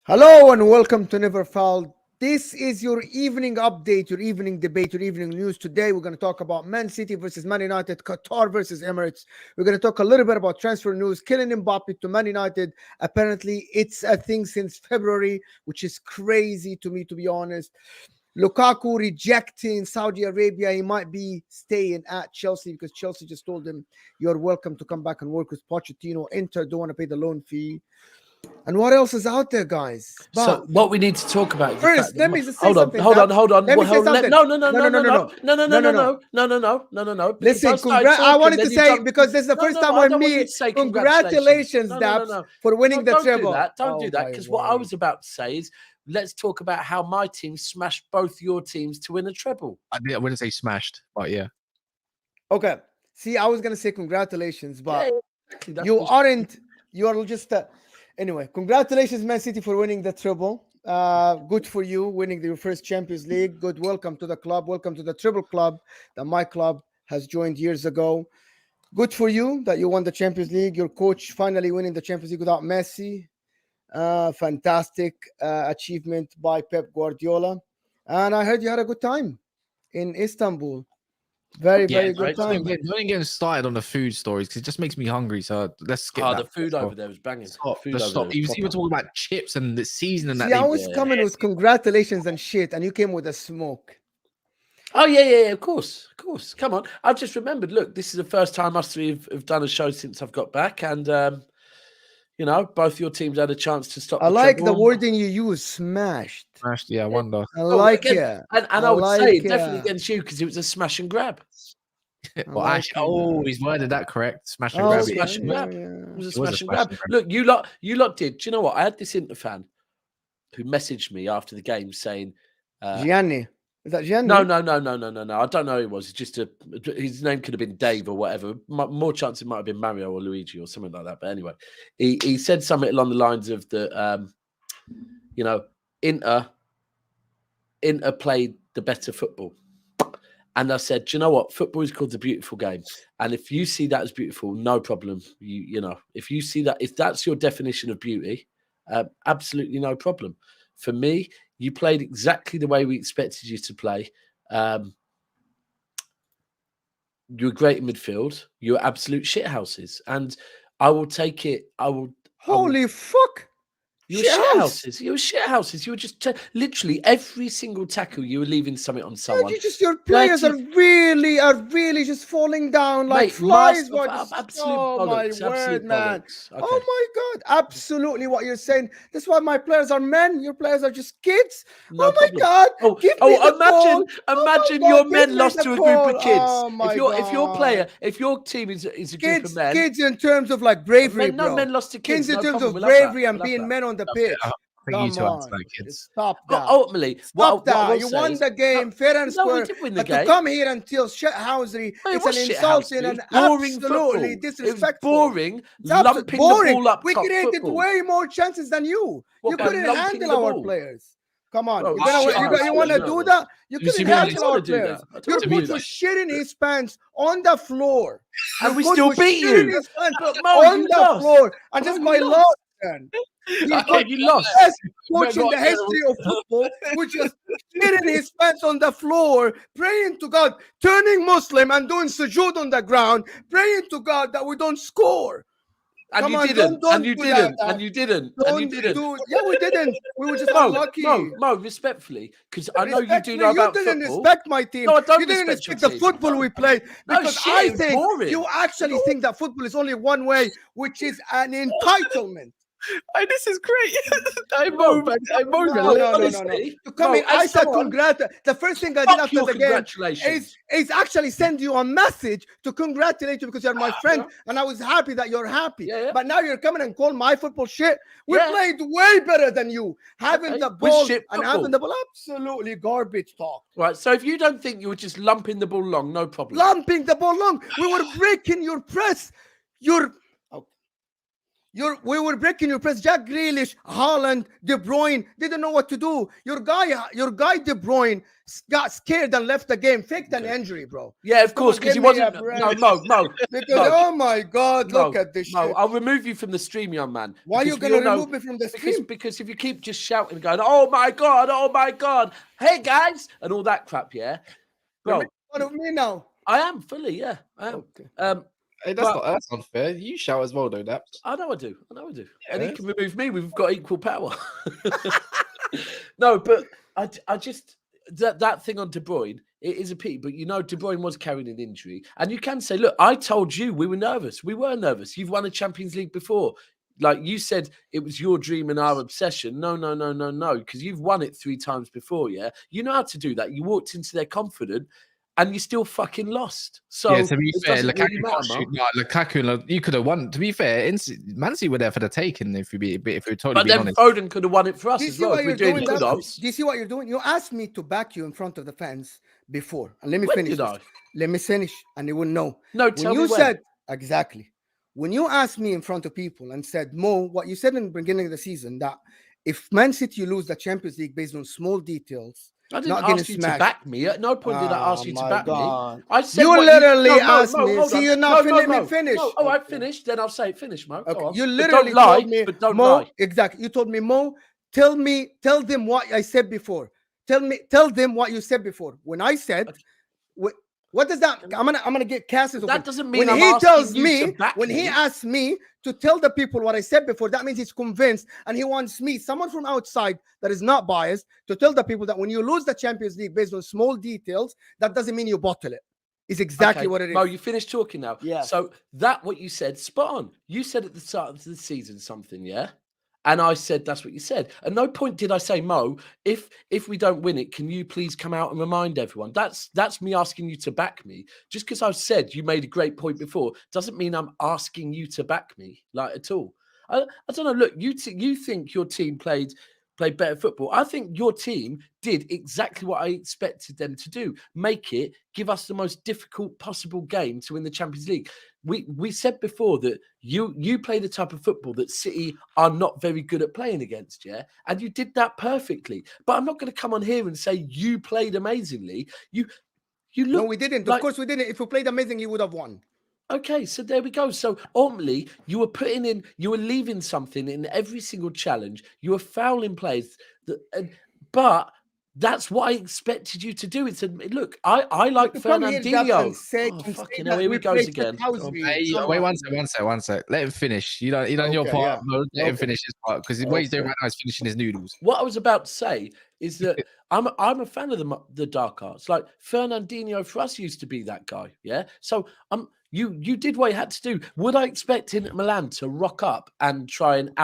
Hello and welcome to Never Fouled. This is your evening update, your evening debate, your evening news. Today we're going to talk about Man City versus Man United, Qatar versus Emirates. We're going to talk a little bit about transfer news. Kylian Mbappe to Man United. Apparently it's a thing since February, which is crazy to me, to be honest. Lukaku rejecting Saudi Arabia. He might be staying at Chelsea because Chelsea just told him, you're welcome to come back and work with Pochettino. Inter don't want to pay the loan fee. And what else is out there, guys? So what we need to talk about first, let me just say something. Hold on. Let me say something. No. Listen, I wanted to say, because this is the first time I meet. Congratulations, Daps, for winning the treble. Don't do that, because what I was about to say is, let's talk about how my team smashed both your teams to win a treble. I wouldn't say smashed, but yeah. Okay. See, I was gonna say congratulations, but exactly. you aren't. You are just. Anyway, congratulations, Man City, for winning the treble. Good for you, winning your first Champions League. Good. Welcome to the club. Welcome to the treble club that my club has joined years ago. Good for you that you won the Champions League. Your coach finally winning the Champions League without Messi. Fantastic achievement by Pep Guardiola. And I heard you had a good time in Istanbul. Very good time. Don't get started on the food stories because it just makes me hungry. So let's skip that. The food over there was banging. Stop. You was even talking about chips and the seasoning. See, I was coming with congratulations and shit, and you came with a smoke. Oh, yeah, of course. Come on. I've just remembered, look, this is the first time us three have done a show since I've got back, and, both your teams had a chance to stop. I like the wording you use, smashed. Smashed, yeah, wonder. I like it. And I would say definitely against you because it was a smash and grab. Well, actually, he's worded that correct. Smash and grab. Smash and grab. It was a smash and grab. Look, you lot did. Do you know what? I had this Inter fan who messaged me after the game saying, Gianni. Is that Gianni? No. I don't know who it was. It's just his name could have been Dave or whatever. More chance it might have been Mario or Luigi or something like that. But anyway, he said something along the lines of the, Inter played the better football. And I said, do you know what? Football is called a beautiful game. And if you see that as beautiful, no problem. If you see that, if that's your definition of beauty, absolutely no problem. For me, you played exactly the way we expected you to play. You were great in midfield. You were absolute shithouses. And I will take it. Holy fuck. You were shithouses. You were shithouses. You were just literally every single tackle. You were leaving something on someone. Your players are really just falling down like flies. Oh my word, man! Okay. Oh my god! Absolutely, what you're saying. That's why my players are men. Your players are just kids. No problem. My god! Imagine your men lost to a group of kids. Oh my god! If your team is a group of men, kids in terms of like bravery, no men lost to kids. Kids in terms of bravery and being men on the pitch. Stop that. Ultimately, stop that. You won the game, fair and square. We did win the game. To come here and tell shithousery, it's an insulting and absolutely disrespectful. Boring, lumping the ball up. We created way more chances than you. You couldn't handle our players. Come on, you want to do that? You couldn't handle our players. Your coach was shitting his pants on the floor, and we still beat you on the floor. And just my love. You lost. Best coach in the history of football, which is sitting his pants on the floor, praying to God, turning Muslim and doing sujood on the ground, praying to God that we don't score. And you didn't. And you didn't. Yeah, we didn't. We were just unlucky. Mo, respectfully, because I know you do know about football. You didn't respect my team. No, I don't. You didn't respect the football we played. Because I think you actually think that football is only one way, which is an entitlement. This is great. I know, man. I know. No. You come in. I said congratulate. The first thing I did after the game is actually send you a message to congratulate you because you're my friend, and I was happy that you're happy. Yeah. But now you're coming and call my football shit. We played way better than you. Having the ball and having the ball, absolutely garbage talk. Right. So if you don't think you were just lumping the ball long, no problem. Lumping the ball long. We were breaking your press. We were breaking your press. Jack Grealish, Haaland, De Bruyne didn't know what to do. Your guy De Bruyne got scared and left the game. Faked an injury, bro. Yeah, of course, because he wasn't. No, Mo. Because oh my God, look at this shit. I'll remove you from the stream, young man. Why are you gonna remove me from the stream? Because if you keep just shouting, going, "Oh my God, hey guys," and all that crap, yeah, bro. What of me now? I am fully, yeah. I am. Okay. Hey, that's unfair. You shout as well, though, Daps. I know I do. Yeah, And he can remove me. We've got equal power. No, but I just that thing on De Bruyne, it is a pity. But you know, De Bruyne was carrying an injury, and you can say, look, I told you we were nervous. We were nervous. You've won a Champions League before. Like you said, it was your dream and our obsession. No, because you've won it 3 times before. Yeah, you know how to do that. You walked into there confident. And you still fucking lost. So yeah, to be fair, Lukaku, you could have won. To be fair, Man City were there for the taking. If we're totally but then honest. Foden could have won it for us as well. Do you see what you're doing? You asked me to back you in front of the fans before, and let me finish. Let me finish, and you will know. No, when you said exactly when you asked me in front of people and said, Mo, what you said in the beginning of the season that if Man City lose the Champions League based on small details. I didn't ask you to back me. At no point did I ask you to back me. I said you literally asked me. See, you're not finished. Oh, I finished. Then I'll say it. Finish, Mo. Okay. You literally told me, but don't lie. Exactly. You told me, Mo, tell them what I said before. Tell them what you said before. When I said, what does that? I'm gonna get Cassius. That doesn't mean when he tells me, when he asks me to tell the people what I said before, that means he's convinced and he wants me, someone from outside that is not biased, to tell the people that when you lose the Champions League based on small details, that doesn't mean you bottle it. It's exactly what it is. Mo, you finished talking now. Yeah. So what you said, spot on. You said at the start of the season something, yeah. And I said, that's what you said. At no point did I say, Mo, if we don't win it, can you please come out and remind everyone? That's me asking you to back me. Just because I've said you made a great point before doesn't mean I'm asking you to back me, like, at all. I don't know. Look, you think your team played better football. I think your team did exactly what I expected them to do. Give us the most difficult possible game to win the Champions League. We said before that you play the type of football that City are not very good at playing against, yeah? And you did that perfectly. But I'm not going to come on here and say you played amazingly. You look. No, we didn't. Of course we didn't. If we played amazingly, you would have won. Okay, so there we go. So ultimately, you were leaving something in every single challenge. You were fouling plays, but that's what I expected you to do. It said, look, I like Fernandinho. Fucking hell, here he goes again. Wait, one sec. Let him finish. You done your part. Yeah. Let him finish his part because what he's doing right now is finishing his noodles. What I was about to say is that I'm a fan of the dark arts. Like Fernandinho for us used to be that guy. Yeah. So you did what you had to do. Would I expect Inter Milan to rock up and try and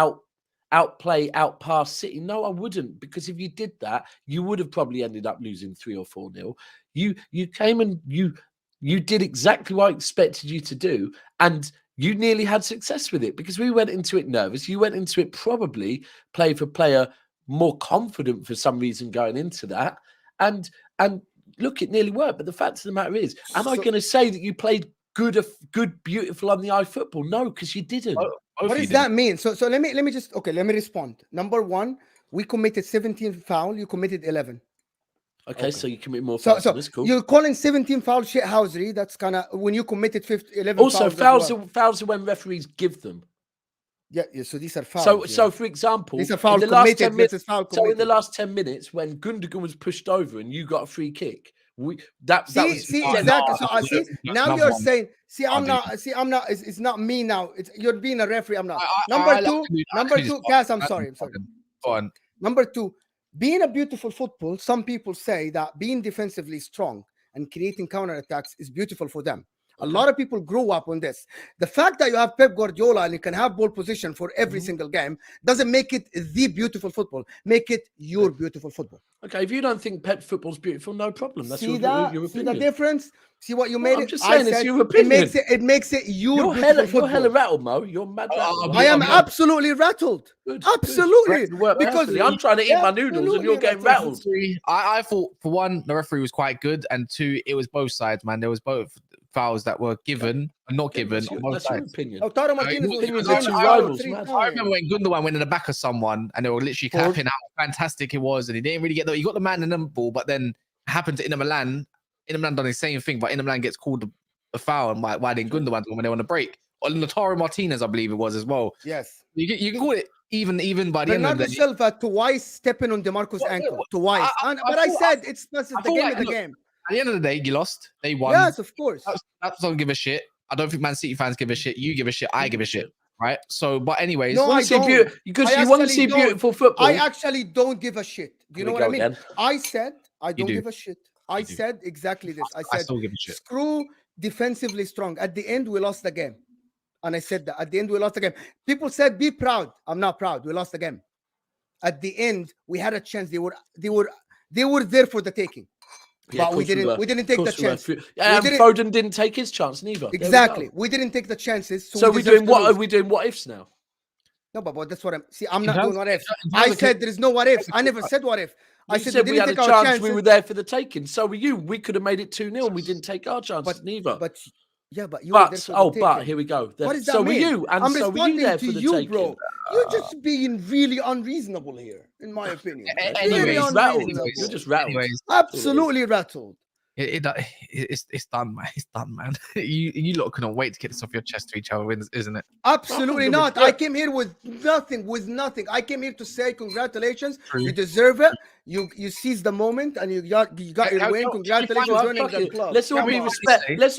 outpass City? No, I wouldn't, because if you did that, you would have probably ended up losing 3 or 4-0. You came and you did exactly what I expected you to do, and you nearly had success with it because we went into it nervous. You went into it probably player for player more confident for some reason going into that, and look, it nearly worked. But the fact of the matter is, am I going to say that you played good, beautiful on the eye football? No, because you didn't. What does that mean? So let me respond. Number one, we committed 17 foul. You committed 11. Okay, so you commit more fouls. So that's cool. You're calling 17 foul shithousery. That's kind of when you committed 11 also, fouls. Fouls are when referees give them. Yeah. So these are fouls. So for example, these are foul committed versus foul committed. So in the last 10 minutes, when Gundogan was pushed over and you got a free kick, exactly. So I see now you're saying, I'm not. It's not me now. You're being a referee. I'm not. Number two, Cass. I'm sorry. Go on. Number two, being a beautiful football. Some people say that being defensively strong and creating counterattacks is beautiful for them. A lot of people grew up on this. The fact that you have Pep Guardiola and you can have ball position for every single game doesn't make it the beautiful football. Make it your beautiful football. Okay, if you don't think Pep football's beautiful, no problem. That's See your that? See the difference? See what you made I'm it? just saying, it's your opinion. It makes it your You're beautiful football. hella rattled, Mo. You're mad rattled. I am absolutely rattled. Good, absolutely. Good. Because I'm trying to eat my noodles and you're getting rattled. I thought, for one, the referee was quite good, and two, it was both sides, man. There was both fouls that were given and not given on both sides. Your opinion. Lautaro Martinez opinions are two rivals, man. I remember when Gundogan went in the back of someone and they were literally clapping out how fantastic it was, and he didn't really get he got the man in the ball, but then happened to Inter Milan done the same thing, but Inter Milan gets called a foul, and why didn't Gundogan when they want to break? Or Lautaro Martinez, I believe it was as well. Yes. You can call it even by the end of the day. Bernardo Silva twice stepping on DeMarco's ankle. Twice. But I said it's the game of the game. At the end of the day, you lost. They won. Yes, of course. I don't give a shit. I don't think Man City fans give a shit. You give a shit. I give a shit. Right? So, but anyways. No, I don't. Because you want to see beautiful football. I actually don't give a shit. Do you know what I mean? I said I don't give a shit. I said exactly this. I said, still give a shit. Screw defensively strong. At the end, we lost the game. And I said that. At the end, we lost the game. People said, be proud. I'm not proud. We lost the game. At the end, we had a chance. They were there for the taking. Yeah, but we didn't take the chance. Foden didn't take his chance neither. Exactly. We didn't take the chances. So we're doing what? Are we doing what ifs now? No, but that's what I'm not doing what ifs. I said there is no what ifs. I never said what if. I said we had a chance. We were there for the taking. So were you. We could have made it 2-0 and we didn't take our chances neither. But you were there for the taking. Here we go. What does that so mean? were you. And I'm so were you there for the taking. Bro. You're just being really unreasonable here, in my opinion. You're just rattled. Absolutely rattled. It's done, man. It's done, man. you lot couldn't wait to get this off your chest to each other, isn't it? Absolutely not. I came here with nothing. I came here to say congratulations. True. You deserve it. You seized the moment and you got your win. Congratulations on joining the club. Let's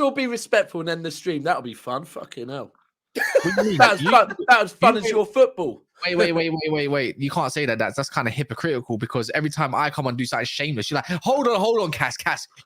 all be respectful and end the stream. That'll be fun. Fucking hell. That was fun as your football. Wait. You can't say that. That's kind of hypocritical, because every time I come and do something shameless, you're like, hold on, Cass.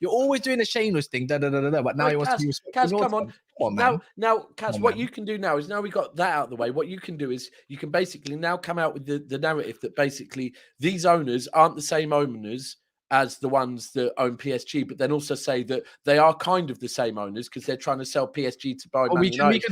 You're always doing a shameless thing. But now you want to be Cass, come on. Now, Cass, what you can do now is, now we got that out of the way, what you can do is you can basically now come out with the narrative that basically these owners aren't the same owners as the ones that own PSG, but then also say that they are kind of the same owners because they're trying to sell PSG to buy Man United.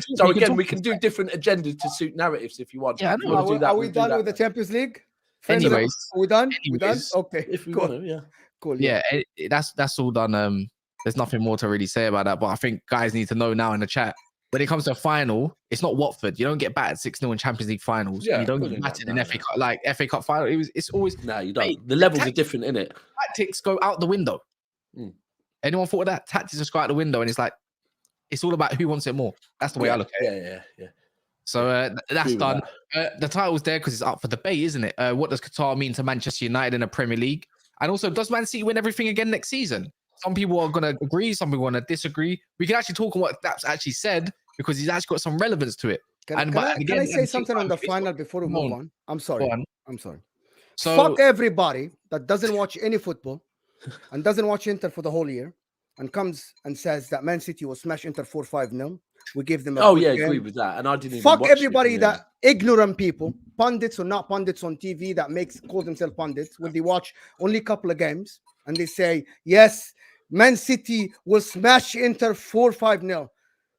We can do different agendas to suit narratives if you want. Yeah, I know. Are we done with the Champions League? Anyways, are we done? We done? Okay. If we want to, yeah. Cool. Yeah, that's all done. There's nothing more to really say about that, but I think guys need to know now in the chat, when it comes to a final, it's not Watford. You don't get battered 6-0 in Champions League finals. You don't get battered in FA Cup, like FA Cup final. It's always you don't. The levels are different, innit? Tactics go out the window. Anyone thought of that? Tactics just go out the window, and it's like it's all about who wants it more. That's the way I look at it. Yeah. So that's done. The title's there because it's up for debate, isn't it? What does Qatar mean to Manchester United in the Premier League? And also, does Man City win everything again next season? Some people are going to agree. Some people want to disagree. We can actually talk on what Daps actually said, because he's actually got some relevance to it. Can I say something on the final before we move on? I'm sorry. So fuck everybody that doesn't watch any football and doesn't watch Inter for the whole year and comes and says that Man City will smash Inter 4-5-0. We give them a agree with that. And I didn't fuck even everybody that ignorant people, pundits or not pundits on TV that call themselves pundits, when they watch only a couple of games and they say, yes, Man City will smash Inter 4-5-0.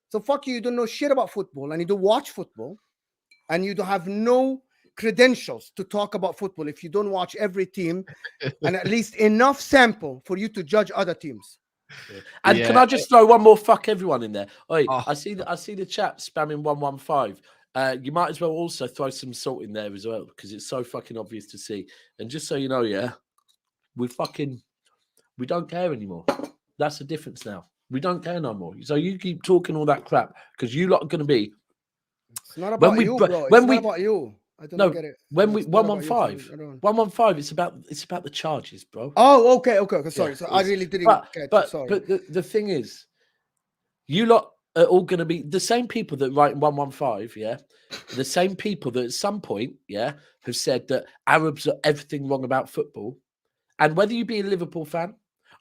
So fuck you don't know shit about football, and you don't watch football, and you don't have no credentials to talk about football if you don't watch every team and at least enough sample for you to judge other teams. And can I just throw one more fuck everyone in there? I see the chat spamming 115. You might as well also throw some salt in there as well, because it's so fucking obvious to see. And just so you know, we don't care anymore. That's the difference now. We don't care no more. So you keep talking all that crap because you lot are going to be. It's not about you, bro. It's not about you. I don't get it. When we 115, it's about the charges, bro. Oh, okay. Sorry. So I really didn't get it. Sorry. But the thing is, you lot are all going to be the same people that write in 115, yeah? The same people that at some point, have said that Arabs are everything wrong about football. And whether you be a Liverpool fan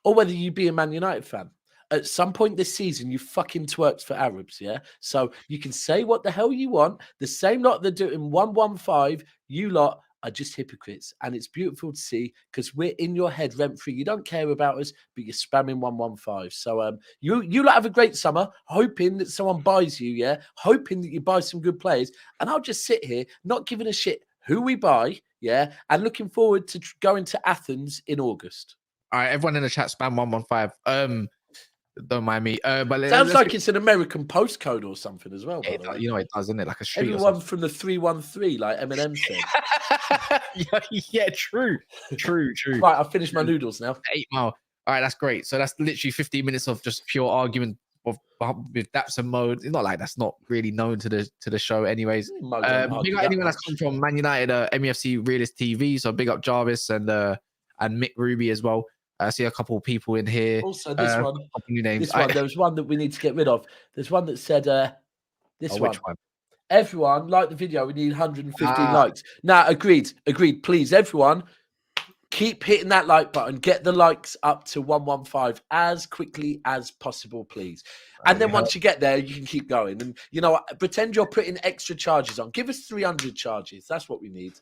or whether you be a Man United fan, at some point this season, you fucking twerked for Arabs, yeah? So you can say what the hell you want. The same lot that do it in 115, you lot are just hypocrites. And it's beautiful to see because we're in your head rent free. You don't care about us, but you're spamming 115. So you lot have a great summer, hoping that someone buys you, yeah? Hoping that you buy some good players. And I'll just sit here, not giving a shit who we buy, yeah? And looking forward to going to Athens in August. All right, everyone in the chat, spam 115. Don't mind me. But Sounds like it's an American postcode or something as well. Yeah, you know it does, isn't it? Like a street. Everyone from the 313, like Eminem said. Yeah, true. Right, I've finished my noodles now. 8 Mile. All right, that's great. So that's literally 15 minutes of just pure argument with Daps and Mode. It's not like that's not really known to the show, anyways. Big up anyone that's come from Man United, MEFC Realist TV. So big up Jarvis and Mick Ruby as well. I see a couple of people in here. Also, this one. New names. There was one that we need to get rid of. There's one that said this one. Which one? Everyone, like the video. We need 115 likes. Nah, agreed. Please, everyone, keep hitting that like button. Get the likes up to 115 as quickly as possible, please. And then once you get there, you can keep going. And, you know, pretend you're putting extra charges on. Give us 300 charges. That's what we need.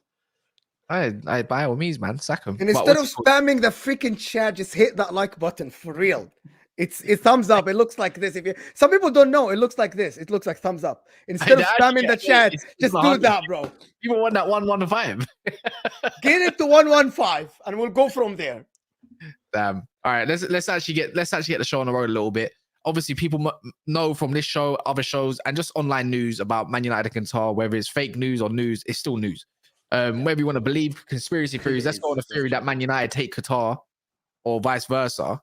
I by all means, man, sack him. And instead of spamming the freaking chat, just hit that like button for real. It's thumbs up. It looks like this. Some people don't know, it looks like this. It looks like thumbs up. Instead of spamming the chat, just do that, bro. You want that 115? Get it to 115, and we'll go from there. Damn. All right, let's actually get the show on the road a little bit. Obviously, people know from this show, other shows, and just online news about Man United and Qatar, whether it's fake news or news, it's still news. Whether you want to believe conspiracy theories, let's go on the theory that Man United take Qatar or vice versa.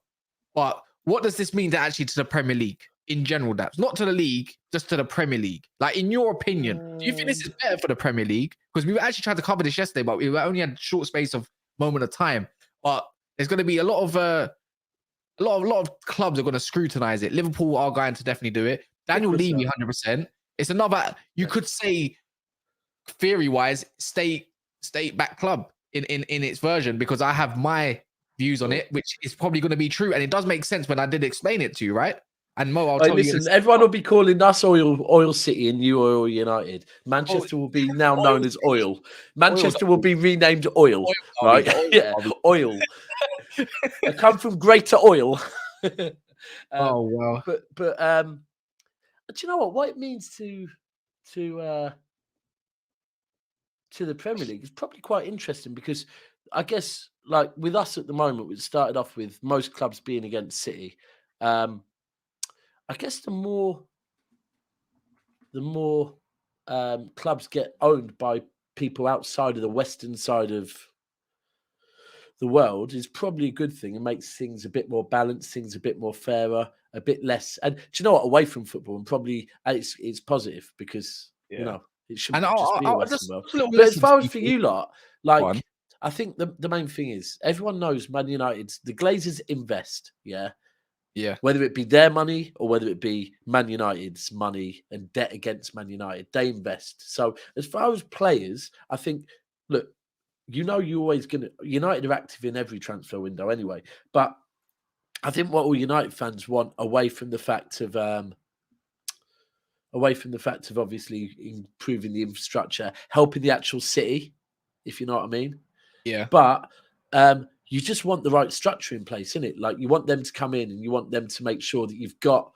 But what does this mean to the Premier League in general, Daps? Not to the league, just to the Premier League. Like, in your opinion, do you think this is better for the Premier League? Because we actually tried to cover this yesterday, but we only had a short space of moment of time. But there's going to be a lot of clubs are going to scrutinize it. Liverpool are going to definitely do it. Daniel Levy, 100%. It's another, you could say, theory-wise, state back club in its version, because I have my views on it, which is probably going to be true, and it does make sense when I did explain it to you, right? And Mo, I'll tell you. Listen, everyone will be calling us Oil City and you Oil United. Manchester will be now known as Oil. Manchester will be renamed Oil, right? Yeah, Oil. I come from Greater Oil. Oh wow! But do you know what it means to the Premier League is probably quite interesting, because I guess, like, with us at the moment, we started off with most clubs being against City. I guess the more clubs get owned by people outside of the western side of the world is probably a good thing. It makes things a bit more balanced, things a bit more fairer, a bit less. And do you know what? Away from football, and probably it's positive, because you know. It shouldn't just be a Western world. But as far as for you lot, like, I think the main thing is everyone knows Man United's, the Glazers invest, yeah? Whether it be their money or whether it be Man United's money and debt against Man United, they invest. So as far as players, I think, look, you know, you're always United are active in every transfer window anyway. But I think what all United fans want, away from the fact of obviously improving the infrastructure, helping the actual city, if you know what I mean. Yeah. But you just want the right structure in place, innit? Like, you want them to come in and you want them to make sure that you've got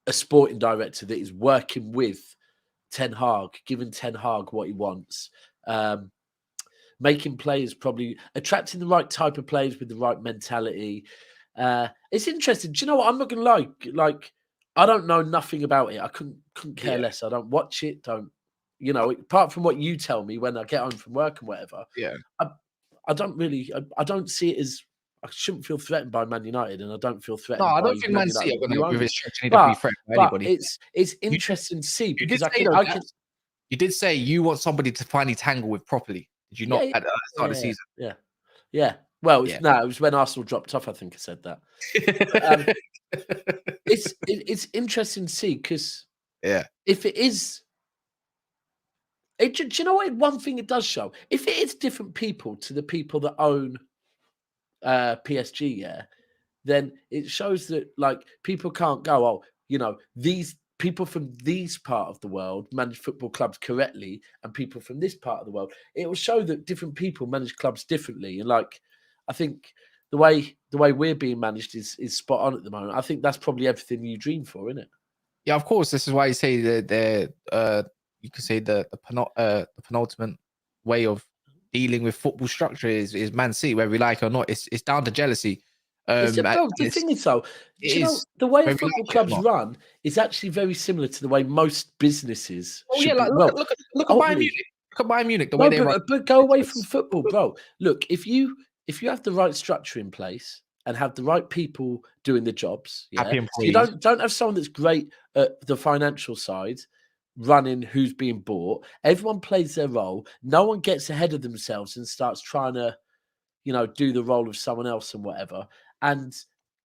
a sporting director that is working with Ten Hag, giving Ten Hag what he wants, making players, probably attracting the right type of players with the right mentality. It's interesting. Do you know what? I'm not going to lie. Like, I don't know nothing about it. I couldn't care less. I don't watch it. Apart from what you tell me when I get home from work and whatever. Yeah. I don't see it as, I shouldn't feel threatened by Man United, and I don't feel threatened. No, I don't think Man City are going to give his stretch any to be threatened by anybody. It's interesting to see, because you did say you want somebody to finally tangle with properly. Did you not at the start of the season? Yeah. Well, it was when Arsenal dropped off. I think I said that. It's interesting to see, because if it is, do you know what? One thing it does show, if it is different people to the people that own PSG, then it shows that like people can't go, oh, you know, these people from these part of the world manage football clubs correctly, and people from this part of the world. It will show that different people manage clubs differently, and like I think the way we're being managed is spot on at the moment. I think that's probably everything you dream for, isn't it? Yeah, of course. This is why you say that you could say the penultimate way of dealing with football structure is Man City, whether we like it or not. It's down to jealousy. Bro, the thing is, though, do you know the way whether we football like it or clubs not. run is actually very similar to the way most businesses Oh should yeah, be. like Well, look at Bayern ultimately, Munich. Look at Bayern Munich. The no, way they run. but go away from football, bro. Look, if you have the right structure in place and have the right people doing the jobs, yeah, Happy so you employees. don't have someone that's great at the financial side, running who's being bought. Everyone plays their role. No one gets ahead of themselves and starts trying to, you know, do the role of someone else and whatever. And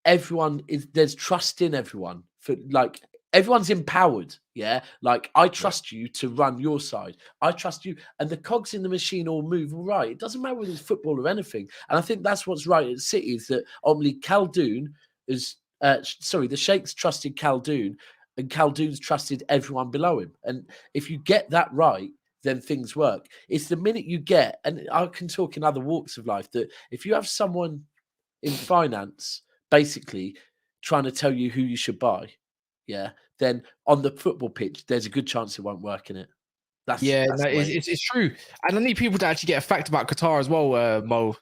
there's trust in everyone, for like everyone's empowered. Yeah. Like I trust you to run your side. I trust you. And the cogs in the machine all move all right. It doesn't matter whether it's football or anything. And I think that's what's right at City is that ultimately Khaldoon is the Sheikh's trusted Khaldoon and Khaldoon's trusted everyone below him. And if you get that right, then things work. It's the minute you get, and I can talk in other walks of life, that if you have someone in finance basically trying to tell you who you should buy, yeah, then on the football pitch, there's a good chance it won't work in it. That's No, the way. it's true. And I need people to actually get a fact about Qatar as well, Mo.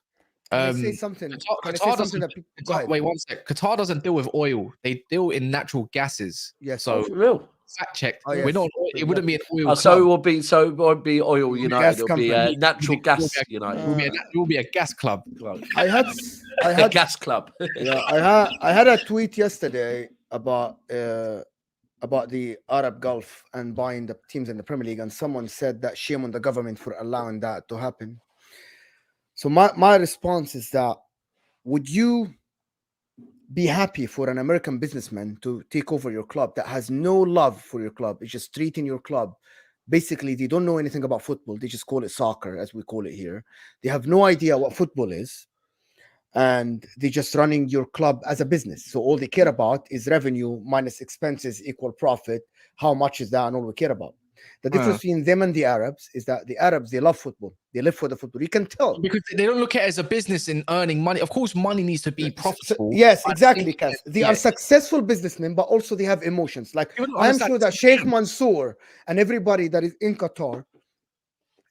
Can I say something? Can I say Qatar something that people... Go ahead. wait one sec. Qatar doesn't deal with oil. They deal in natural gases. Yes. So For real. fact check. Oh, yes. We're not. It wouldn't be an oil. Oh, so it won't be oil United. gas It'll be company. natural gas United. It will be a gas club. I had A gas club. yeah, I had a tweet yesterday about the Arab Gulf and buying the teams in the Premier League, and someone said that shame on the government for allowing that to happen. So my response is that, would you be happy for an American businessman to take over your club that has no love for your club? It's just treating your club. Basically, they don't know anything about football. They just call it soccer, as we call it here. They have no idea what football is. And they're just running your club as a business. So all they care about is revenue minus expenses equal profit. How much is that? And all we care about. The difference between them and the Arabs is that the Arabs, they love football. They live for the football. You can tell. Because they don't look at it as a business in earning money. Of course, money needs to be profitable. Yes, exactly, Kaz. They are successful businessmen, but also they have emotions. Like, I'm sure that Sheikh Mansour and everybody that is in Qatar,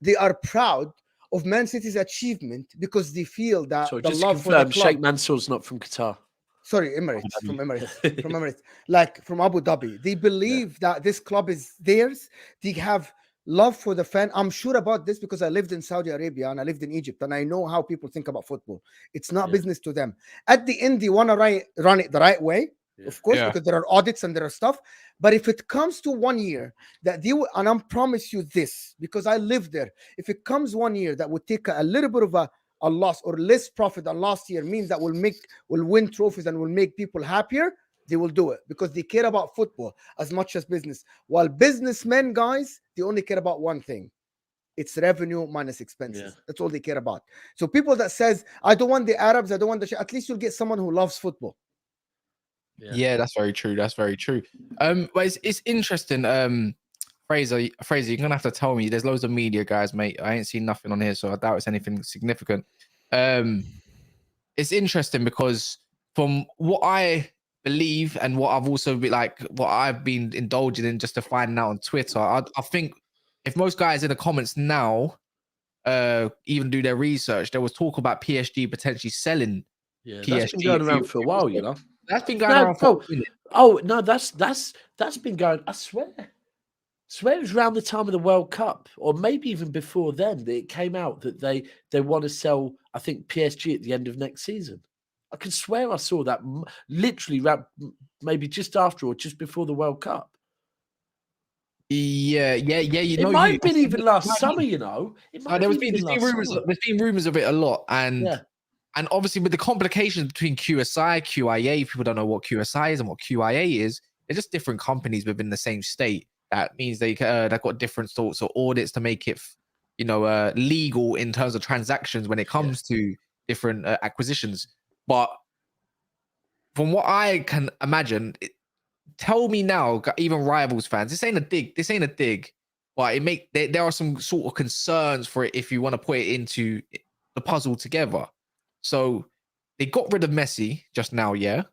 they are proud of Man City's achievement because they feel that So the just love to for the confirm, club. Sheikh Mansour's not from Qatar. Sorry, Emirates, from Emirates, like from Abu Dhabi. They believe that this club is theirs. They have love for the fan. I'm sure about this because I lived in Saudi Arabia and I lived in Egypt, and I know how people think about football. It's not business to them. At the end, they want to run it the right way, of course, because there are audits and there are stuff. But if it comes to 1 year that they will, and I promise you this, because I lived there, if it comes 1 year that would take a little bit of a loss or less profit than last year, means that will win trophies and will make people happier, they will do it because they care about football as much as business. While businessmen, guys, they only care about one thing. It's revenue minus expenses. That's all they care about. So people that says, I don't want the Arabs, I don't want at least you'll get someone who loves football. Yeah, that's very true. That's very true. But it's interesting. Fraser, you're gonna have to tell me. There's loads of media guys, mate. I ain't seen nothing on here, so I doubt it's anything significant. It's interesting because from what I believe and what I've also been what I've been indulging in just to find out on Twitter, I think if most guys in the comments now even do their research, there was talk about PSG potentially selling. PSG. That's been going around for a while, you know. That's been going around for a minute. Oh no, that's been going. I swear it was around the time of the World Cup, or maybe even before then, that it came out that they want to sell, I think, PSG at the end of next season. I can swear I saw that literally maybe just after or just before the World Cup. Yeah. It might have been even last summer, you know. There's been rumors of it a lot, and obviously with the complications between QSI, QIA, people don't know what QSI is and what QIA is. They're just different companies within the same state. That means they've got different sorts of audits to make it, legal in terms of transactions when it comes to different acquisitions. But from what I can imagine, tell me now, even rivals fans, this ain't a dig, but there are some sort of concerns for it if you want to put it into the puzzle together. So they got rid of Messi just now, yeah.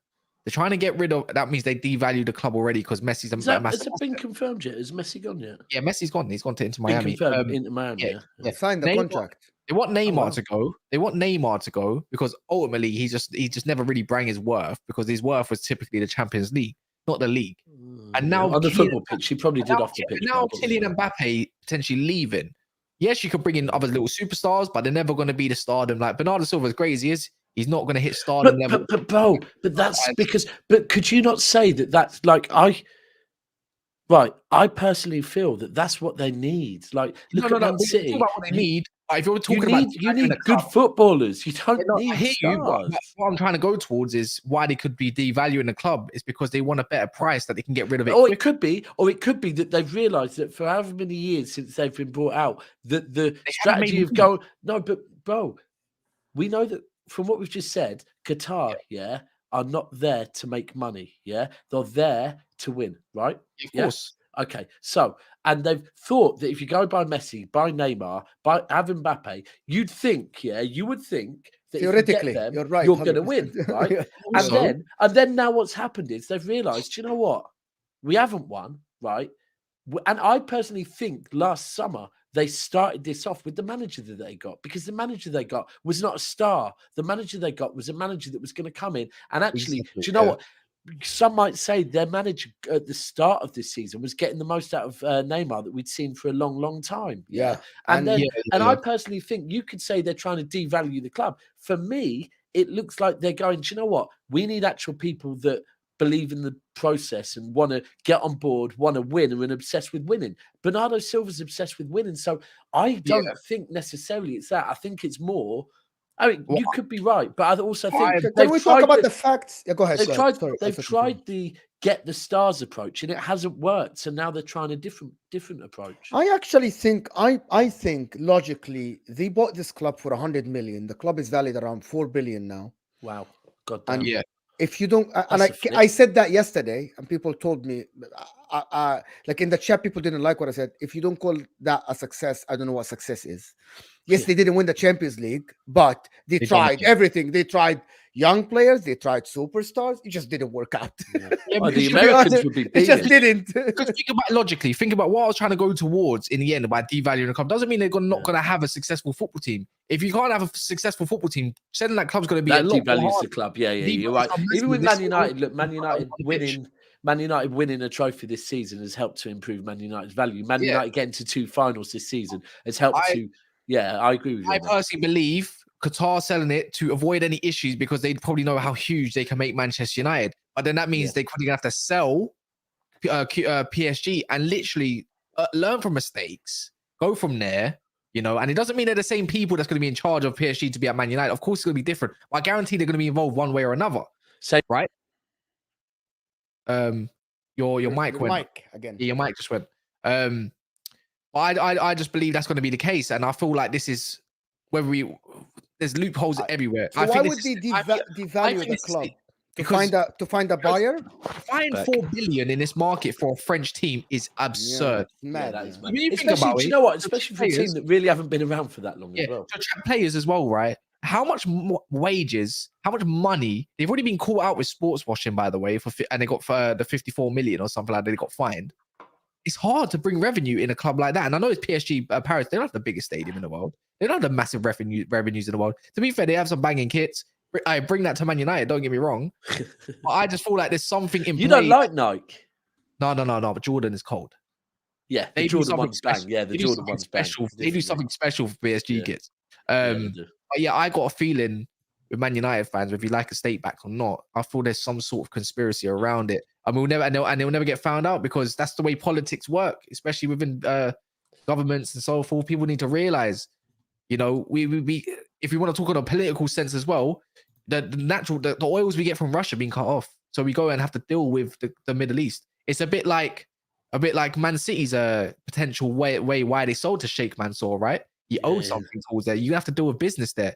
They're trying to get rid of. That means they devalue the club already because Messi's a massive. Has it been confirmed yet? Has Messi gone yet? Yeah, Messi's gone. He's gone to Inter Been Miami. confirmed into Miami. Yeah. Signed the contract. They want Neymar wow. to go. They want Neymar to go because ultimately he just never really bring his worth because his worth was typically the Champions League, not the league. And now on the football pitch, he probably did off the pitch. Now Kylian Mbappe potentially leaving. Yes, you could bring in other little superstars, but they're never going to be the stardom. Like Bernardo Silva, as great as he is, he's not going to hit stardom level. But bro, but that's because. But could you not say that that's like I personally feel that that's what they need. Like, look at Man City. Talk about what they need. If you're talking you need good footballers. You don't need I hear stars. you, but what I'm trying to go towards is why they could be devaluing the club is because they want a better price that they can get rid of it. Or it could be that they've realised that for however many years since they've been brought out, that the strategy of going but bro, we know that from what we've just said, Qatar, are not there to make money. Yeah, they're there to win, right? Of course. Okay, so and they've thought that if you go by Messi, by Neymar, by Mbappe, you would think that Theoretically, if you get them, you're right, you're going to win, right? Yeah. and then now what's happened is they've realised, you know what, we haven't won, right? And I personally think last summer they started this off with the manager that they got because the manager they got was not a star. The manager they got was a manager that was going to come in and actually, do you know what? Some might say their manager at the start of this season was getting the most out of Neymar that we'd seen for a long, long time. Yeah. And I personally think you could say they're trying to devalue the club. For me, it looks like they're going, do you know what? We need actual people that believe in the process and want to get on board, want to win, and are obsessed with winning. Bernardo Silva's obsessed with winning. So I don't think necessarily it's that. I think it's more. I mean, you could be right, but I also think can we talk about the facts? Yeah, go ahead. They've tried the get the stars approach, and it hasn't worked. So now they're trying a different approach. I actually think I think logically they bought this club for 100 million. The club is valued around 4 billion now. Wow, God damn. And if you don't, and I said that yesterday, and people told me, like in the chat, people didn't like what I said. If you don't call that a success, I don't know what success is. Yes, they didn't win the Champions League, but they tried everything. They tried young players, they tried superstars. It just didn't work out. The Americans would be it just didn't. Because think about it logically. Think about what I was trying to go towards in the end by devaluing the club. Doesn't mean they're not going to have a successful football team. If you can't have a successful football team, selling that club's going to be a lot devalues the club. Yeah, you're right. Even with Man United, look, Man United winning a trophy this season has helped to improve Man United's value. Man United getting to 2 finals this season has helped to. Yeah, I agree with you. I personally believe Qatar selling it to avoid any issues because they probably know how huge they can make Manchester United. But then that means they're going to have to sell PSG and literally learn from mistakes, go from there, and it doesn't mean they're the same people that's going to be in charge of PSG to be at Man United. Of course, it's going to be different. But I guarantee they're going to be involved one way or another. Right? Your mic went. Mic again. Yeah, your mic just went. I just believe that's going to be the case, and I feel like this is there's loopholes everywhere. So why would they devalue the club? To find a buyer? Buying 4 billion in this market for a French team is absurd. Mad. That is mad. Do you know what? Especially for a team that really haven't been around for that long as well. To attract players as well, right? How much wages, how much money? They've already been caught out with sports washing, by the way, and they got the 54 million or something like that. They got fined. It's hard to bring revenue in a club like that. And I know it's PSG Paris. They don't have the biggest stadium in the world. They don't have the massive revenues in the world. To be fair, they have some banging kits. I bring that to Man United. Don't get me wrong. But I just feel like there's something in You don't like Nike? No. But Jordan is cold. Yeah, the Jordan one's bang. Yeah, the Jordan one's special. They do something special for PSG kits. But yeah, I got a feeling with Man United fans, whether you like a state back or not, I feel there's some sort of conspiracy around it. I mean, they'll never get found out because that's the way politics work, especially within governments and so forth. People need to realize, we if we want to talk on a political sense as well, the oils we get from Russia being cut off, so we go and have to deal with the Middle East. It's a bit like Man City's potential way why they sold to Sheikh Mansour, right? He owed something towards there. You have to deal with business there.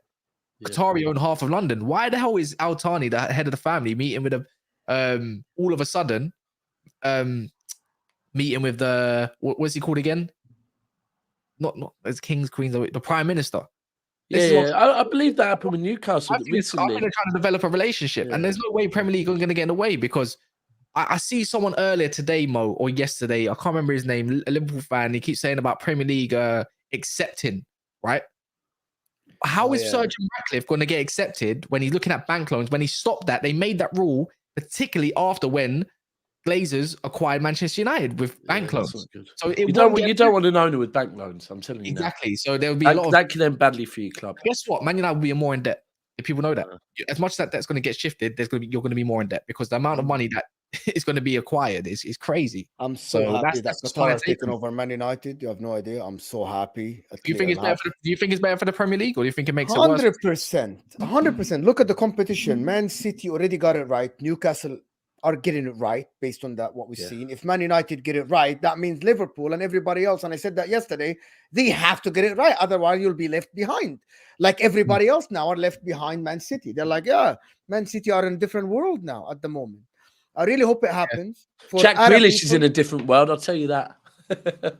Qatari own half of London. Why the hell is Al Thani, the head of the family, meeting with all of a sudden, meeting with what's he called again? Not as kings, queens, the prime minister. I believe that happened with Newcastle I think recently. they're trying to develop a relationship, and there's no way Premier League are going to get in the way, because I see someone earlier today, Mo, or yesterday, I can't remember his name, a Liverpool fan. He keeps saying about Premier League accepting, right? How is Sir Jim Ratcliffe going to get accepted when he's looking at bank loans? When he stopped that, they made that rule, particularly after when Glazers acquired Manchester United with bank loans. So you don't want an owner with bank loans. I'm telling you exactly. Now. So there would be a lot of that could end badly for your club. Guess what? Man United will be more in debt. If people know that, as much as that's going to get shifted, you're going to be more in debt, because the amount of money that is going to be acquired is crazy. I'm so happy that Qatar are taking over Man United. You have no idea. I'm so happy. Do you think it's better for the Premier League, or do you think it makes it worse? 100%. Look at the competition. Man City already got it right. Newcastle are getting it right based on that what we've seen. If Man United get it right, that means Liverpool and everybody else, and I said that yesterday, they have to get it right. Otherwise, you'll be left behind. Like everybody else now are left behind Man City. They're like, Man City are in a different world now at the moment. I really hope it happens. Jack Grealish is in a different world, I'll tell you that.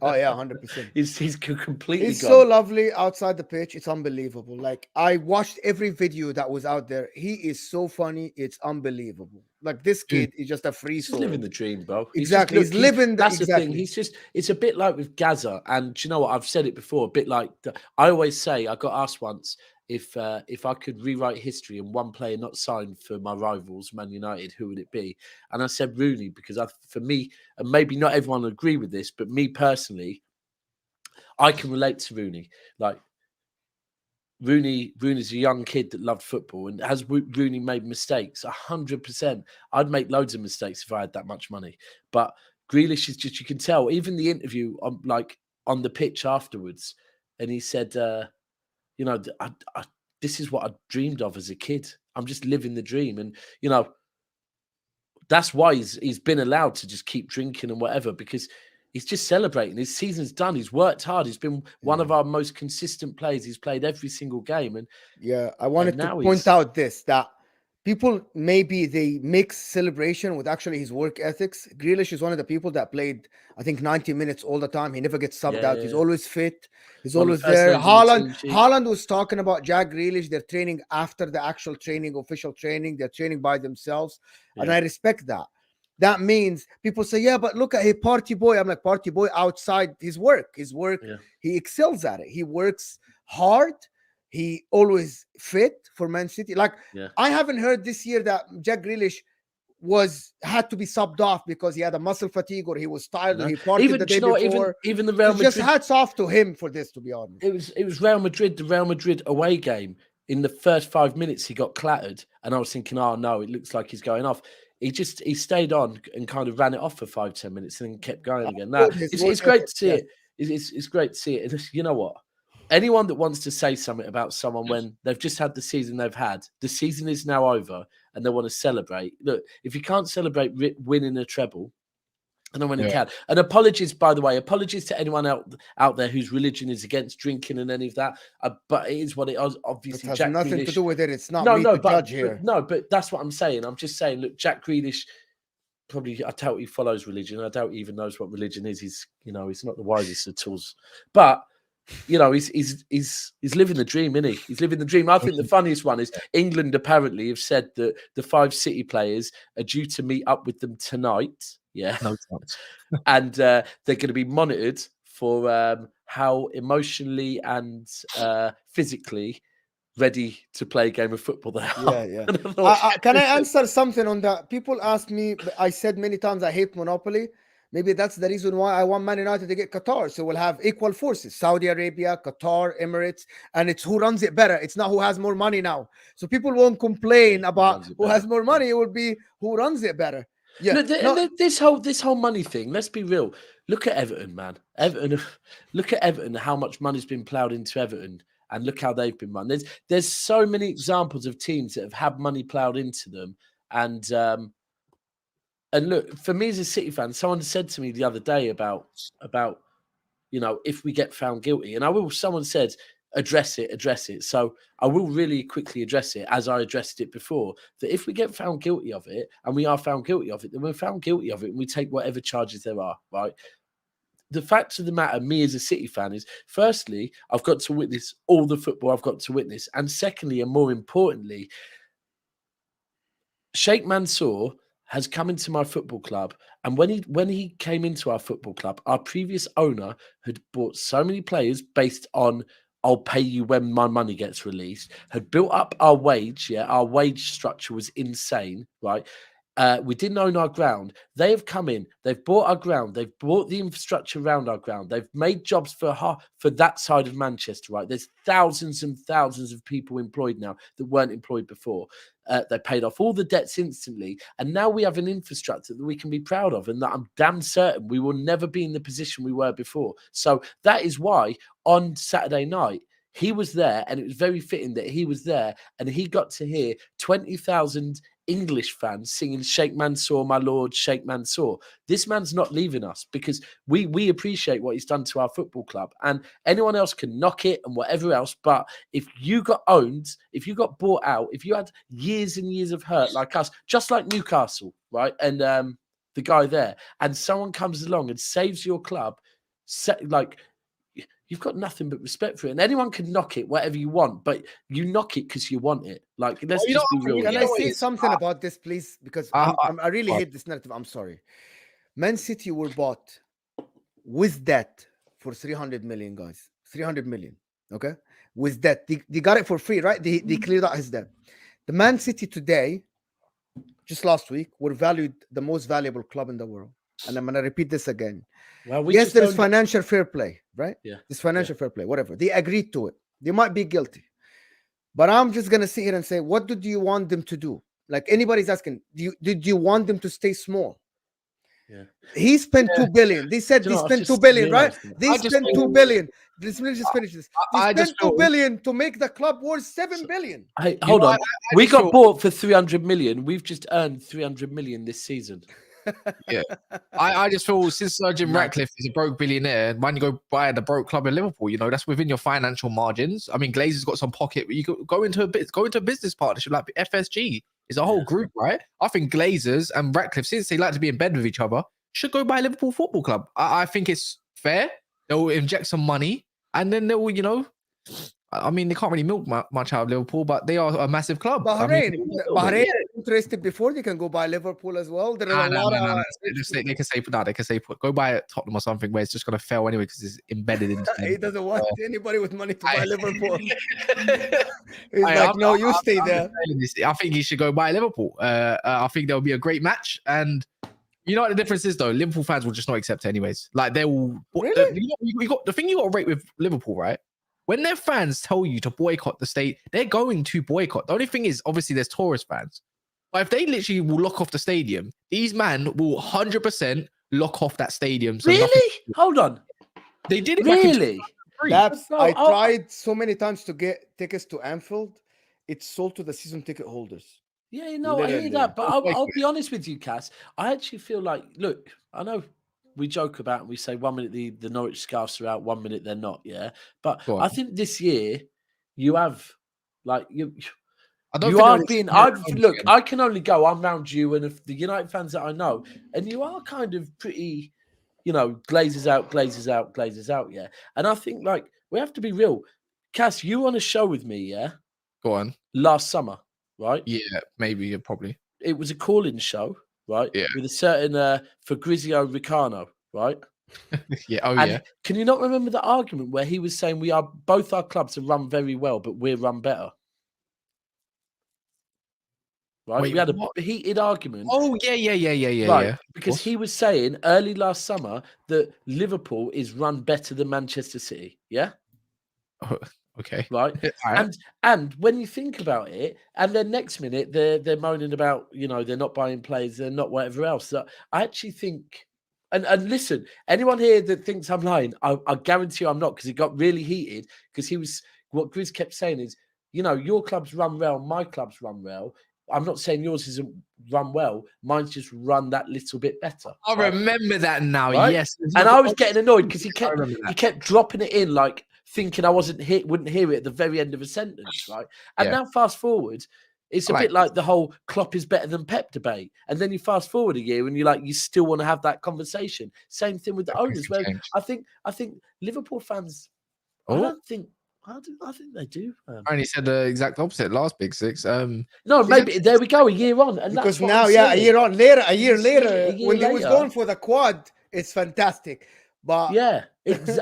Oh yeah, 100%. He's completely He's gone. so lovely outside the pitch. It's unbelievable. Like, I watched every video that was out there. He is so funny. It's unbelievable. Like, this kid is just a free soul. He's living the dream, bro. Exactly. He's living the That's the thing. It's a bit like with Gaza. And do you know what? I've said it before, a bit like I always say, I got asked once if I could rewrite history and one player not signed for my rivals, Man United, who would it be? And I said Rooney, because for me, and maybe not everyone will agree with this, but me personally, I can relate to Rooney. Like, Rooney's a young kid that loved football, and has Rooney made mistakes? 100%. I'd make loads of mistakes if I had that much money. But Grealish is just, you can tell, even the interview on the pitch afterwards, and he said, this is what I dreamed of as a kid. I'm just living the dream. And, that's why he's been allowed to just keep drinking and whatever, because he's just celebrating. His season's done. He's worked hard. He's been one of our most consistent players. He's played every single game. And I wanted to point out that people, maybe they mix celebration with actually his work ethics. Grealish is one of the people that played, I think, 90 minutes all the time. He never gets subbed out. He's always fit. He's always there. Haaland was talking about Jack Grealish. They're training after the actual training, official training. They're training by themselves. And I respect that. That means people say, but look at a party boy. I'm like, party boy outside his work. He excels at it. He works hard. He always fit for Man City. Like, I haven't heard this year that Jack Grealish had to be subbed off because he had a muscle fatigue or he was tired or he partied the day before. Even the Real Madrid. Just hats off to him for this, to be honest. It was Real Madrid, the Real Madrid away game. In the first 5 minutes, he got clattered, and I was thinking, oh no, it looks like he's going off. He stayed on and kind of ran it off for 5-10 minutes and then kept going again. It's great to see it. It's great to see it. You know what? Anyone that wants to say something about someone when they've just had the season they've had, the season is now over, and they want to celebrate. Look, if you can't celebrate winning a treble, I don't know when you can. And apologies, by the way, apologies to anyone out there whose religion is against drinking and any of that. But it is what it is. Obviously, it has nothing to do with it. It's not me to judge here. But that's what I'm saying. I'm just saying, look, Jack Grealish, probably, I doubt he follows religion. I doubt he even knows what religion is. He's not the wisest of tools. But he's living the dream, isn't he? He's living the dream. I think the funniest one is England apparently have said that the 5 City players are due to meet up with them tonight. Yeah. No chance. And they're going to be monitored for how emotionally and physically ready to play a game of football they are. Yeah. Can I answer something on that? People ask me, I said many times I hate Monopoly. Maybe that's the reason why I want Man United to get Qatar. So we'll have equal forces, Saudi Arabia, Qatar, Emirates, and it's who runs it better. It's not who has more money now. So people won't complain about who has more money. It would be who runs it better. Yeah. This whole money thing, let's be real. Look at Everton, man. Look at Everton, how much money's been ploughed into Everton, and look how they've been run. There's so many examples of teams that have had money ploughed into them. And look, for me as a City fan, someone said to me the other day about if we get found guilty, and someone said, address it. So I will really quickly address it as I addressed it before, that if we get found guilty of it, and we are found guilty of it, then we're found guilty of it and we take whatever charges there are, right? The fact of the matter, me as a City fan, is firstly, I've got to witness all the football I've got to witness. And secondly, and more importantly, Sheikh Mansour has come into my football club. And when he came into our football club, our previous owner had bought so many players based on, I'll pay you when my money gets released, had built up our wage. Yeah, our wage structure was insane, right? We didn't own our ground. They have come in. They've bought our ground. They've bought the infrastructure around our ground. They've made jobs for that side of Manchester, right? There's thousands and thousands of people employed now that weren't employed before. They paid off all the debts instantly. And now we have an infrastructure that we can be proud of and that I'm damn certain we will never be in the position we were before. So that is why on Saturday night, he was there, and it was very fitting that he was there, and he got to hear 20,000 English fans singing Sheikh Mansour, my lord, Sheikh Mansour. This man's not leaving us because we appreciate what he's done to our football club, and anyone else can knock it and whatever else. But if you got owned, if you got bought out, if you had years and years of hurt like us, just like Newcastle, right? And the guy there, and someone comes along and saves your club, you've got nothing but respect for it. And anyone can knock it, whatever you want, but you knock it because you want it. Like, let's just be real. Can I say something about this, please? Because I really hate this narrative. I'm sorry. Man City were bought with debt for 300 million, guys. 300 million, okay? With debt. They got it for free, right? They cleared out his debt. The Man City today, just last week, were valued the most valuable club in the world. And I'm going to repeat this again. Well, yes, there is financial fair play, right? Yeah. This financial fair play, whatever. They agreed to it. They might be guilty. But I'm just going to sit here and say, what did you want them to do? Like anybody's asking, did you want them to stay small? Yeah. He spent 2 billion. They said they spent 2 billion, right? They spent 2 billion. Let me just finish this. They spent 2 billion to make the club worth 7 billion. Hey, hold on. We got bought for 300 million. We've just earned 300 million this season. Yeah, I just feel since Sir Jim Ratcliffe is a broke billionaire, why don't you go buy the broke club in Liverpool? You know, that's within your financial margins. I mean, Glazer's got some pocket, but you could go into a business partnership like FSG. It's a whole group, right? I think Glazers and Ratcliffe, since they like to be in bed with each other, should go buy Liverpool Football Club. I think it's fair. They'll inject some money, and then they'll, you know. I mean, they can't really milk much out of Liverpool, but they are a massive club. Bahrain interested before they can go buy Liverpool as well. There are a lot of. They can say go buy Tottenham or something where it's just going to fail anyway because it's embedded in. He doesn't want anybody with money to buy Liverpool. He's like, no, you stay there. I think he should go buy Liverpool. I think there'll be a great match, and you know what the difference is though. Liverpool fans will just not accept it anyways. Like they will. Really? You got the thing you got to rate with Liverpool, right? When their fans tell you to boycott the state, they're going to boycott. The only thing is, obviously, there's tourist fans. But if they literally will lock off the stadium, these men will 100% lock off that stadium. So really? Hold on. They did it really? I tried so many times to get tickets to Anfield. It's sold to the season ticket holders. Yeah, no, I hear that. But I'll be honest with you, Cass. I actually feel like, look, I know we joke about and we say 1 minute the Norwich Scarfs are out, 1 minute they're not, yeah. But I think this year you have like I can only go. I'm round you and if the United fans that I know, and you are kind of pretty, you know, Glazers out, yeah. And I think like we have to be real. Cass, you on a show with me, yeah? Go on. Last summer, right? Yeah, maybe, probably. It was a call-in show. Right, yeah, with a certain Fabrizio Ricano, right? Yeah, and can you not remember the argument where he was saying both our clubs are run very well, but we're run better? Right, we had a heated argument. Oh yeah. Right, because he was saying early last summer that Liverpool is run better than Manchester City. Yeah. Okay. Right. And when you think about it, and then next minute they're moaning about, you know, they're not buying players, they're not whatever else. So I actually think, and listen, anyone here that thinks I'm lying, I guarantee you I'm not, because it got really heated. Because what Grizz kept saying is, you know, your club's run well, my club's run well. I'm not saying yours isn't run well. Mine's just run that little bit better. I remember that now. Right? Yes. And I was getting annoyed because he kept dropping it in like thinking I wouldn't hear it at the very end of a sentence, right? And Yeah. now fast forward, it's a bit like the whole Klopp is better than Pep debate. And then you fast forward a year and you're like, you still want to have that conversation. Same thing with the owners. Where I think Liverpool fans, I think they do. And he said the exact opposite last Big Six. No, maybe there we go, a year on. And because that's what now, I'm a saying. year later, when they was going for the quad, it's fantastic. But yeah,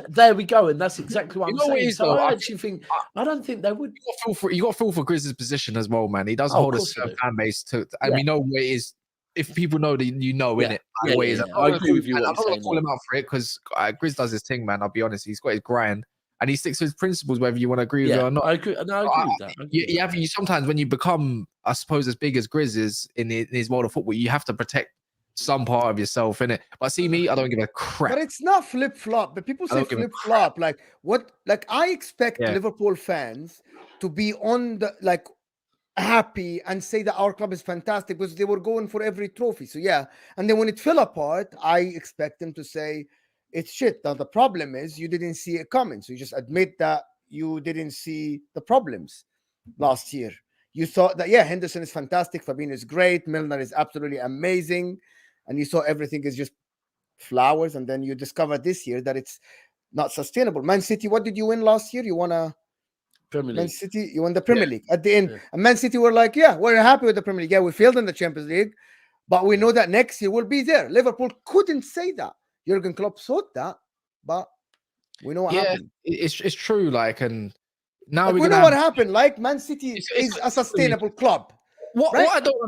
there we go, and that's exactly what I'm saying. What it is, so though? I actually think I don't think they would. You got to feel for Grizz's position as well, man. He does hold a certain fan base and we know what it is. If people know that you know, innit? I agree with you. I'm not gonna call him out for it because Grizz does his thing, man. I'll be honest. He's got his grind and he sticks to his principles, whether you want to agree with it or not. I agree. No, I agree with that. You sometimes when you become, I suppose, as big as Grizz is in his world of football, you have to protect some part of yourself, innit? But see me, I don't give a crap. But it's not flip-flop. But people say flip-flop. Like what? Like I expect Liverpool fans to be on the happy and say that our club is fantastic because they were going for every trophy. So and then when it fell apart, I expect them to say it's shit. Now the problem is you didn't see it coming. So you just admit that you didn't see the problems last year. You thought that Henderson is fantastic, Fabinho is great, Milner is absolutely amazing, and you saw everything is just flowers, and then you discover this year that it's not sustainable. Man City, what did you win last year? You won a Premier League. Man City, you won the Premier League at the end. Yeah. And Man City were like, we're happy with the Premier League. Yeah, we failed in the Champions League, but we know that next year we'll be there. Liverpool couldn't say that. Jurgen Klopp thought that, but we know what happened. It's true. And now we know what happened. Like Man City is a sustainable club. What I don't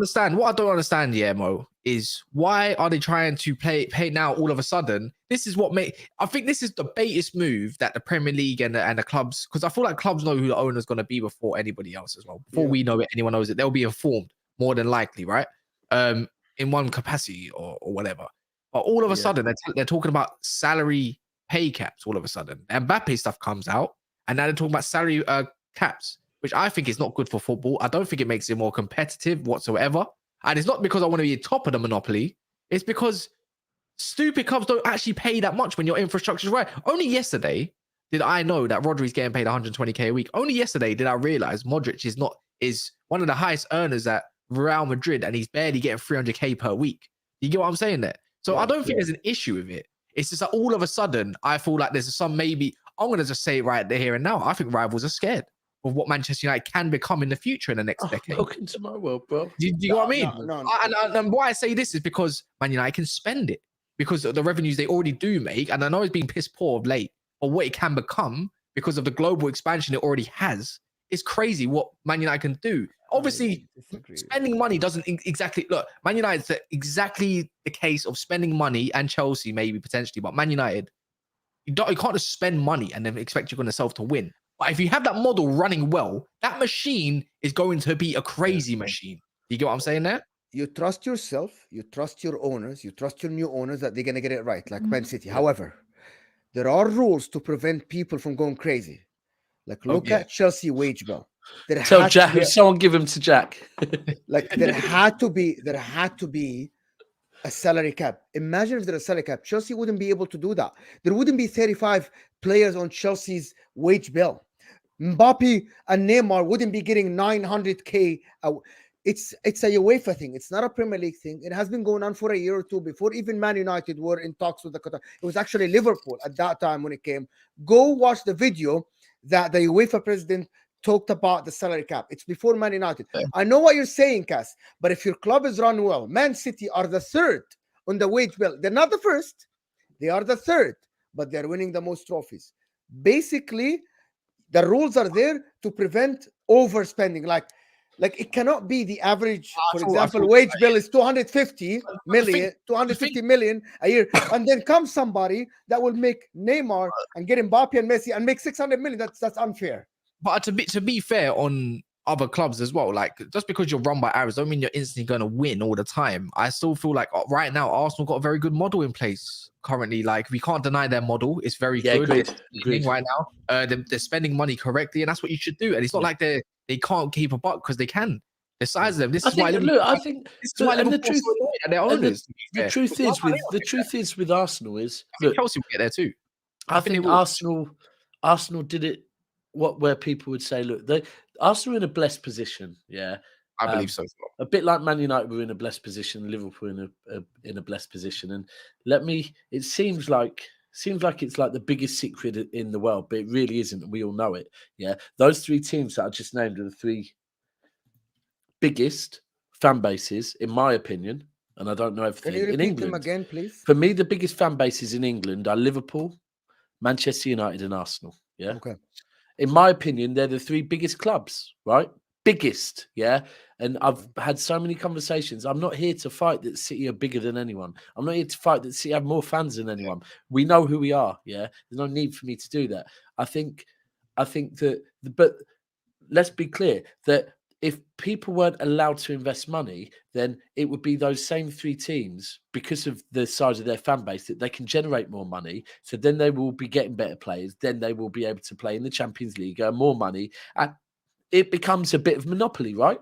understand, Mo, is why are they trying to pay now all of a sudden? This is what I think this is the baitest move that the Premier League and the clubs, because I feel like clubs know who the owner's going to be before anybody else as well. Before we know it, anyone knows it, they'll be informed more than likely, right? In one capacity or whatever. But all of a sudden, they're talking about salary pay caps all of a sudden. Mbappe stuff comes out, and now they're talking about salary caps, which I think is not good for football. I don't think it makes it more competitive whatsoever. And it's not because I want to be top of the monopoly. It's because stupid clubs don't actually pay that much when your infrastructure is right. Only yesterday did I know that Rodri's getting paid 120k a week. Only yesterday did I realize Modric is one of the highest earners at Real Madrid, and he's barely getting 300k per week. You get what I'm saying there? So I don't think there's an issue with it. It's just that all of a sudden, I feel like there's some I'm going to just say it right there, here and now. I think rivals are scared of what Manchester United can become in the future in the next decade. Welcome to my world, bro. Do you know what I mean? No. And why I say this is because Man United can spend it because of the revenues they already do make. And I know it's been piss poor of late, but what it can become because of the global expansion it already has is crazy what Man United can do. Obviously, spending money doesn't exactly look. Man United's exactly the case of spending money, and Chelsea maybe potentially, but Man United, you can't just spend money and then expect you're going to win. But if you have that model running well, that machine is going to be a crazy machine. You get what I'm saying there? You trust yourself, you trust your owners, you trust your new owners that they're going to get it right, like Man City. However, there are rules to prevent people from going crazy. Like look at Chelsea wage bill. Tell Jack, someone give him to Jack. There had to be a salary cap. Imagine if there's a salary cap. Chelsea wouldn't be able to do that. There wouldn't be 35 players on Chelsea's wage bill. Mbappe and Neymar wouldn't be getting 900k. It's a UEFA thing. It's not a Premier League thing. It has been going on for a year or two before even Man United were in talks with the Qatar. It was actually Liverpool at that time when it came. Go watch the video that the UEFA president talked about the salary cap. It's before Man United. Yeah. I know what you're saying, Cass, but if your club is run well, Man City are the third on the wage bill. They're not the first. They are the third, but they're winning the most trophies. Basically, the rules are there to prevent overspending. Like it cannot be the average, for example, wage bill is 250 million a year. And then comes somebody that will make Neymar and get Mbappe and Messi and make 600 million. That's unfair. But to be fair on other clubs as well, like just because you're run by Arabs don't mean you're instantly going to win all the time. I still feel like right now Arsenal got a very good model in place currently. Like we can't deny their model. It's very good. Agreed. Right now. They're spending money correctly, and that's what you should do. And it's not like they can't keep a buck because they can. The size of them. This is why the truth is with Arsenal is Chelsea will get there too. I think Arsenal Arsenal did it where people would say, look, Arsenal are in a blessed position. Yeah. I believe so. A bit like Man United were in a blessed position, Liverpool in a blessed position. And it seems like it's like the biggest secret in the world, but it really isn't, and we all know it. Yeah. Those three teams that I just named are the three biggest fan bases, in my opinion, and I don't know everything. Can you in repeat England, them again, please? For me, the biggest fan bases in England are Liverpool, Manchester United, and Arsenal. Yeah. Okay. In my opinion, they're the three biggest clubs, right? Biggest, yeah. And I've had so many conversations. I'm not here to fight that City are bigger than anyone. I'm not here to fight that City have more fans than anyone. We know who we are, yeah. There's no need for me to do that. I think that, but let's be clear that if people weren't allowed to invest money, then it would be those same three teams, because of the size of their fan base, that they can generate more money. So then they will be getting better players. Then they will be able to play in the Champions League, earn more money. And it becomes a bit of monopoly, right?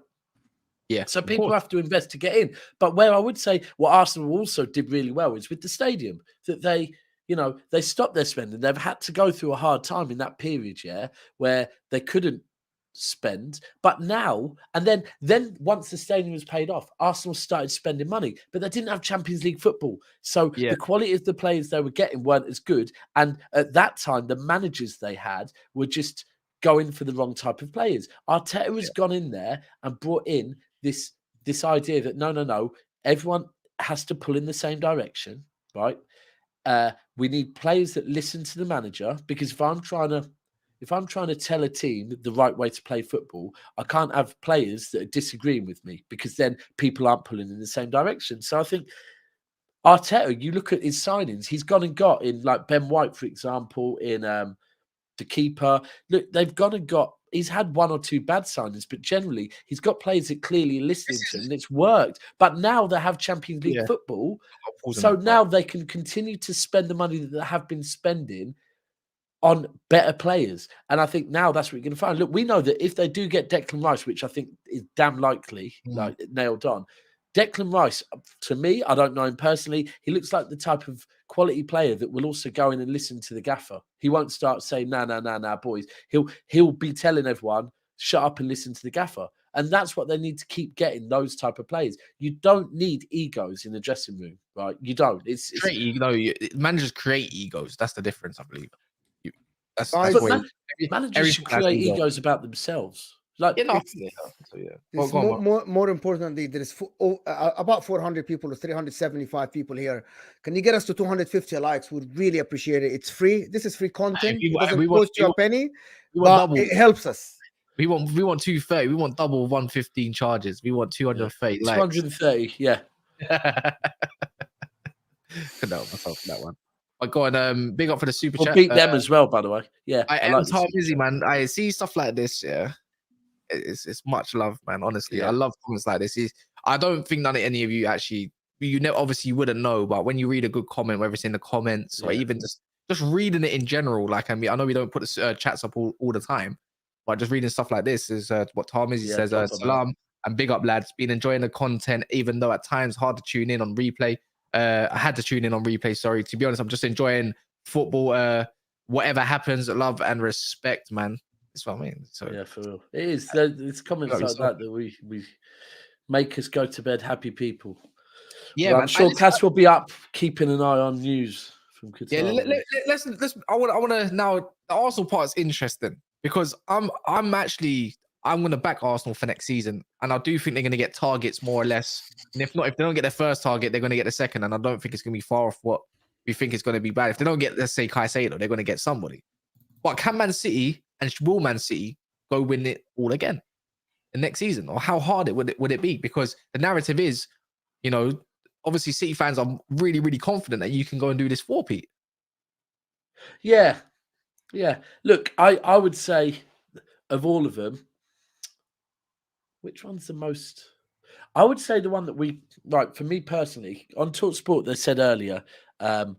Yeah. So people have to invest to get in. But where I would say what Arsenal also did really well is with the stadium, that they stopped their spending. They've had to go through a hard time in that period, yeah, where they couldn't spend. But now, and then once the stadium was paid off, Arsenal started spending money, but they didn't have Champions League football. So the quality of the players they were getting weren't as good. And at that time, the managers they had were just going for the wrong type of players. Arteta has gone in there and brought in this idea that no, everyone has to pull in the same direction, right? We need players that listen to the manager, because if I'm trying to tell a team the right way to play football, I can't have players that are disagreeing with me, because then people aren't pulling in the same direction. So I think Arteta, you look at his signings, he's gone and got in, like Ben White, for example, in the keeper. Look, they've gone and got. He's had one or two bad signings, but generally he's got players that clearly are listening to him, and it's worked. But now they have Champions League football, so now they can continue to spend the money that they have been spending on better players. And I think now that's what you're going to find. Look, we know that if they do get Declan Rice, which I think is damn likely, like nailed on, Declan Rice, to me, I don't know him personally, he looks like the type of quality player that will also go in and listen to the gaffer. He won't start saying, nah, boys. He'll be telling everyone, shut up and listen to the gaffer. And that's what they need to keep getting, those type of players. You don't need egos in the dressing room, right? You don't. It's managers create egos. That's the difference, I believe. Managers should create egos about themselves. Like, more importantly, there is about 400 people or 375 people here. Can you get us to 250 likes? We'd really appreciate it. It's free. This is free content. It doesn't cost you a penny, but it helps us. We want 230. We want double 115 charges. We want 230 likes. 230, yeah. Could help myself for that one. I got big up for the super chat. Beat them as well, by the way. Yeah, I like Tom Izzy, man. I see stuff like this. Yeah, it's much love, man. Honestly, I love comments like this. I don't think none of any of you actually. Obviously, you wouldn't know, but when you read a good comment, whether it's in the comments or even just reading it in general, like I know we don't put the chats up all the time, but just reading stuff like this is what Tom Izzy says. Salam and big up, lads. Been enjoying the content, even though at times hard to tune in on replay. I had to tune in on replay. Sorry, to be honest, I'm just enjoying football. Whatever happens, love and respect, man. That's what I mean. So yeah, for real, it is. It's comments like that we make us go to bed happy people. Yeah, well, I'm sure Cass will be up keeping an eye on news from Qatar. Yeah, let's. I want to now. The Arsenal part is interesting because I'm going to back Arsenal for next season, and I do think they're going to get targets more or less. And if they don't get their first target, they're going to get the second, and I don't think it's going to be far off what we think it's going to be bad. If they don't get, let's say, Caicedo, they're going to get somebody. But can Man City and will Man City go win it all again the next season, or how hard would it be? Because the narrative is, obviously City fans are really, really confident that you can go and do this 4-peat. Yeah. Look, I would say of all of them, which one's the most? I would say the one that for me personally, on TalkSport, they said earlier, and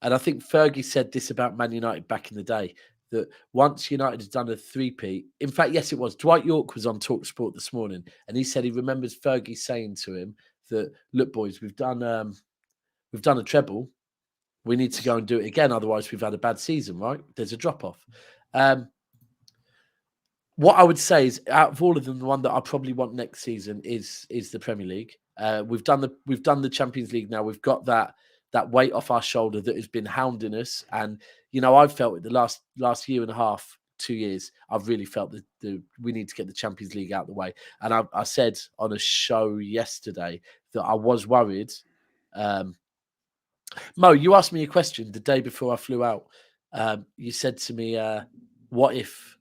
I think Fergie said this about Man United back in the day, that once United had done a 3-peat, in fact, yes, it was. Dwight York was on TalkSport this morning, and he said he remembers Fergie saying to him that, look, boys, we've done a treble. we need to go and do it again. Otherwise, we've had a bad season, right? There's a drop off. What I would say is, out of all of them, the one that I probably want next season is the Premier League. We've done the Champions League now. We've got that weight off our shoulder that has been hounding us. And I've felt it the last year and a half, 2 years. I've really felt that we need to get the Champions League out of the way. And I said on a show yesterday that I was worried. Mo, you asked me a question the day before I flew out. You said to me, "What if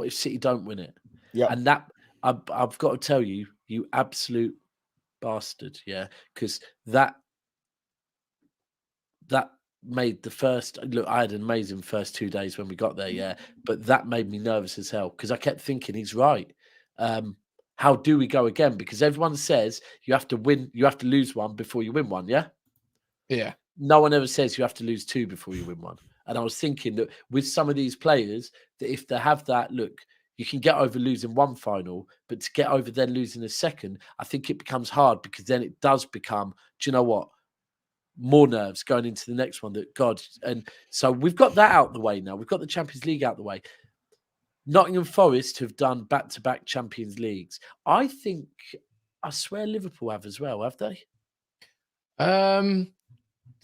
City don't win it?" Yeah. And that I've got to tell you, you absolute bastard, yeah, because that made the first look. I had an amazing first 2 days when we got there, yeah, but that made me nervous as hell because I kept thinking he's right. How do we go again? Because everyone says you have to win, you have to lose one before you win one, yeah. Yeah. No one ever says you have to lose two before you win one. And I was thinking that with some of these players, that if they have that, look, you can get over losing one final, but to get over then losing a second, I think it becomes hard because then it does become, do you know what? More nerves going into the next one that God. And so we've got that out the way now. We've got the Champions League out the way. Nottingham Forest have done back-to-back Champions Leagues. I swear Liverpool have as well, have they?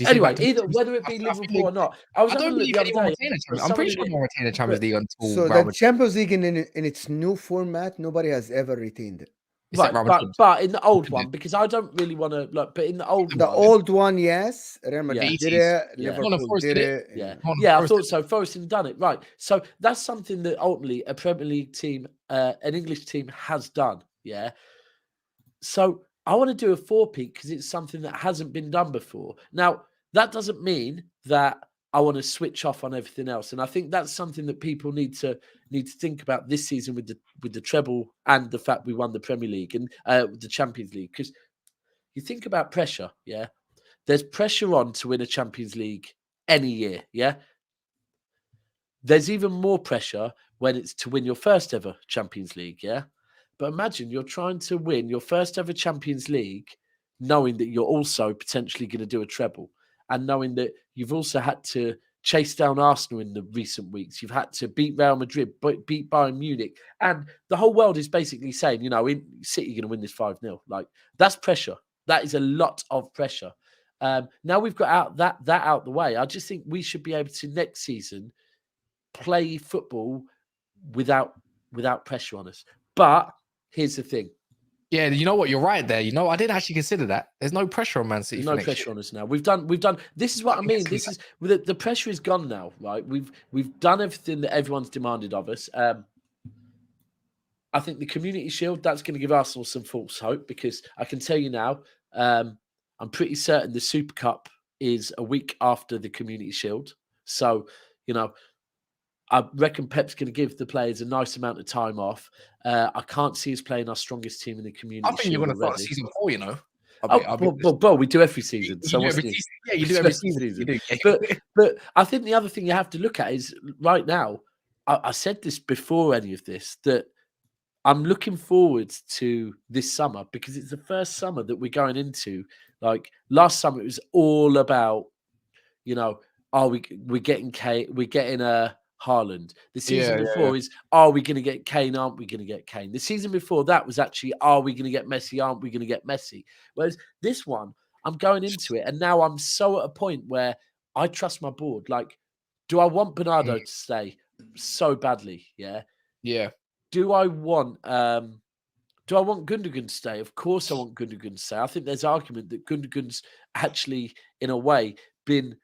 Anyway, either whether it be Liverpool or not, I was having a look the other day. I'm pretty sure no one retained the Champions League until so the Champions League in its new format, nobody has ever retained it. Right, but in the old one, because I don't really want to like, but in the old one, yes, Real Madrid did it, Liverpool did it. Yeah, I thought so. Forest had done it, right? So that's something that ultimately a Premier League team, an English team, has done. Yeah. So I want to do a four-peat because it's something that hasn't been done before. Now that doesn't mean that I want to switch off on everything else, and I think that's something that people need to think about this season with the treble and the fact we won the Premier League and the Champions League. Because you think about pressure, yeah. There's pressure on to win a Champions League any year, yeah. There's even more pressure when it's to win your first ever Champions League, yeah. But imagine you're trying to win your first ever Champions League, knowing that you're also potentially going to do a treble. And knowing that you've also had to chase down Arsenal in the recent weeks. You've had to beat Real Madrid, beat Bayern Munich. And the whole world is basically saying, in City, you're going to win this 5-0. Like, that's pressure. That is a lot of pressure. Now we've got that out the way. I just think we should be able to, next season, play football without pressure on us. But here's the thing. Yeah, you know what? You're right there. I didn't actually consider that. There's no pressure on Man City. No pressure on us now. We've done. This is what I mean. This is the pressure is gone now, right? We've done everything that everyone's demanded of us. I think the Community Shield, that's going to give Arsenal some false hope because I can tell you now, I'm pretty certain the Super Cup is a week after the Community Shield. So, I reckon Pep's going to give the players a nice amount of time off. I can't see us playing our strongest team in the Community Shield. I think you're going to start season 4, Well, we do every season. So you do every season. But I think the other thing you have to look at is right now, I said this before any of this, that I'm looking forward to this summer because it's the first summer that we're going into. Like last summer, it was all about, we're getting Haaland. The season before is, are we going to get Kane? Aren't we going to get Kane? The season before that was actually, are we going to get Messi? Aren't we going to get Messi? Whereas this one, I'm going into it, and now I'm so at a point where I trust my board. Like, do I want Bernardo to stay so badly? Yeah. Yeah. Do I want Gundogan to stay? Of course I want Gundogan to stay. I think there's argument that Gundogan's actually, in a way, been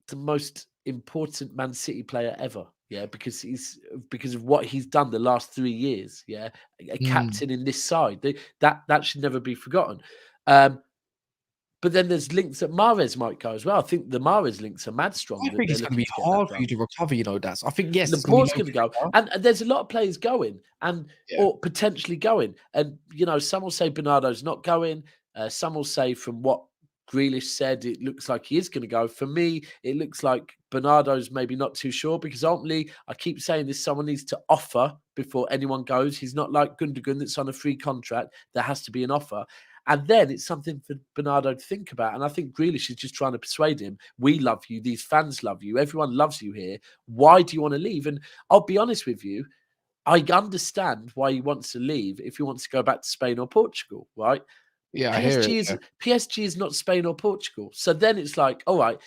the most important Man City player ever, yeah, because of what he's done the last 3 years, yeah, a captain in this side. That should never be forgotten. But then there's links that Mahrez might go as well. I think the Mahrez links are mad strong. I think it's going to be hard for you to recover, Daps. I think, yes, the board's going to go. And there's a lot of players going or potentially going. And, some will say Bernardo's not going. Some will say from what Grealish said, it looks like he is going to go. For me, it looks like Bernardo's maybe not too sure because ultimately, I keep saying this, someone needs to offer before anyone goes. He's not like Gundogan that's on a free contract. There has to be an offer. And then it's something for Bernardo to think about. And I think Grealish is just trying to persuade him, we love you, these fans love you, everyone loves you here. Why do you want to leave? And I'll be honest with you, I understand why he wants to leave if he wants to go back to Spain or Portugal, right? Yeah, I hear it. PSG is not Spain or Portugal. So then it's like, all right,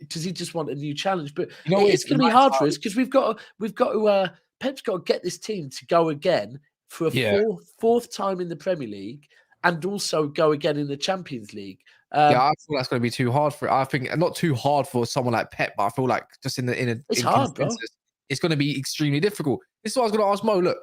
does he just want a new challenge? But it's going to be hard for us because we've got to Pep's got to get this team to go again for a fourth time in the Premier League and also go again in the Champions League. I feel that's going to be too hard for it. I think not too hard for someone like Pep, but I feel like just it's hard, bro. It's going to be extremely difficult. This is what I was going to ask Mo. Look,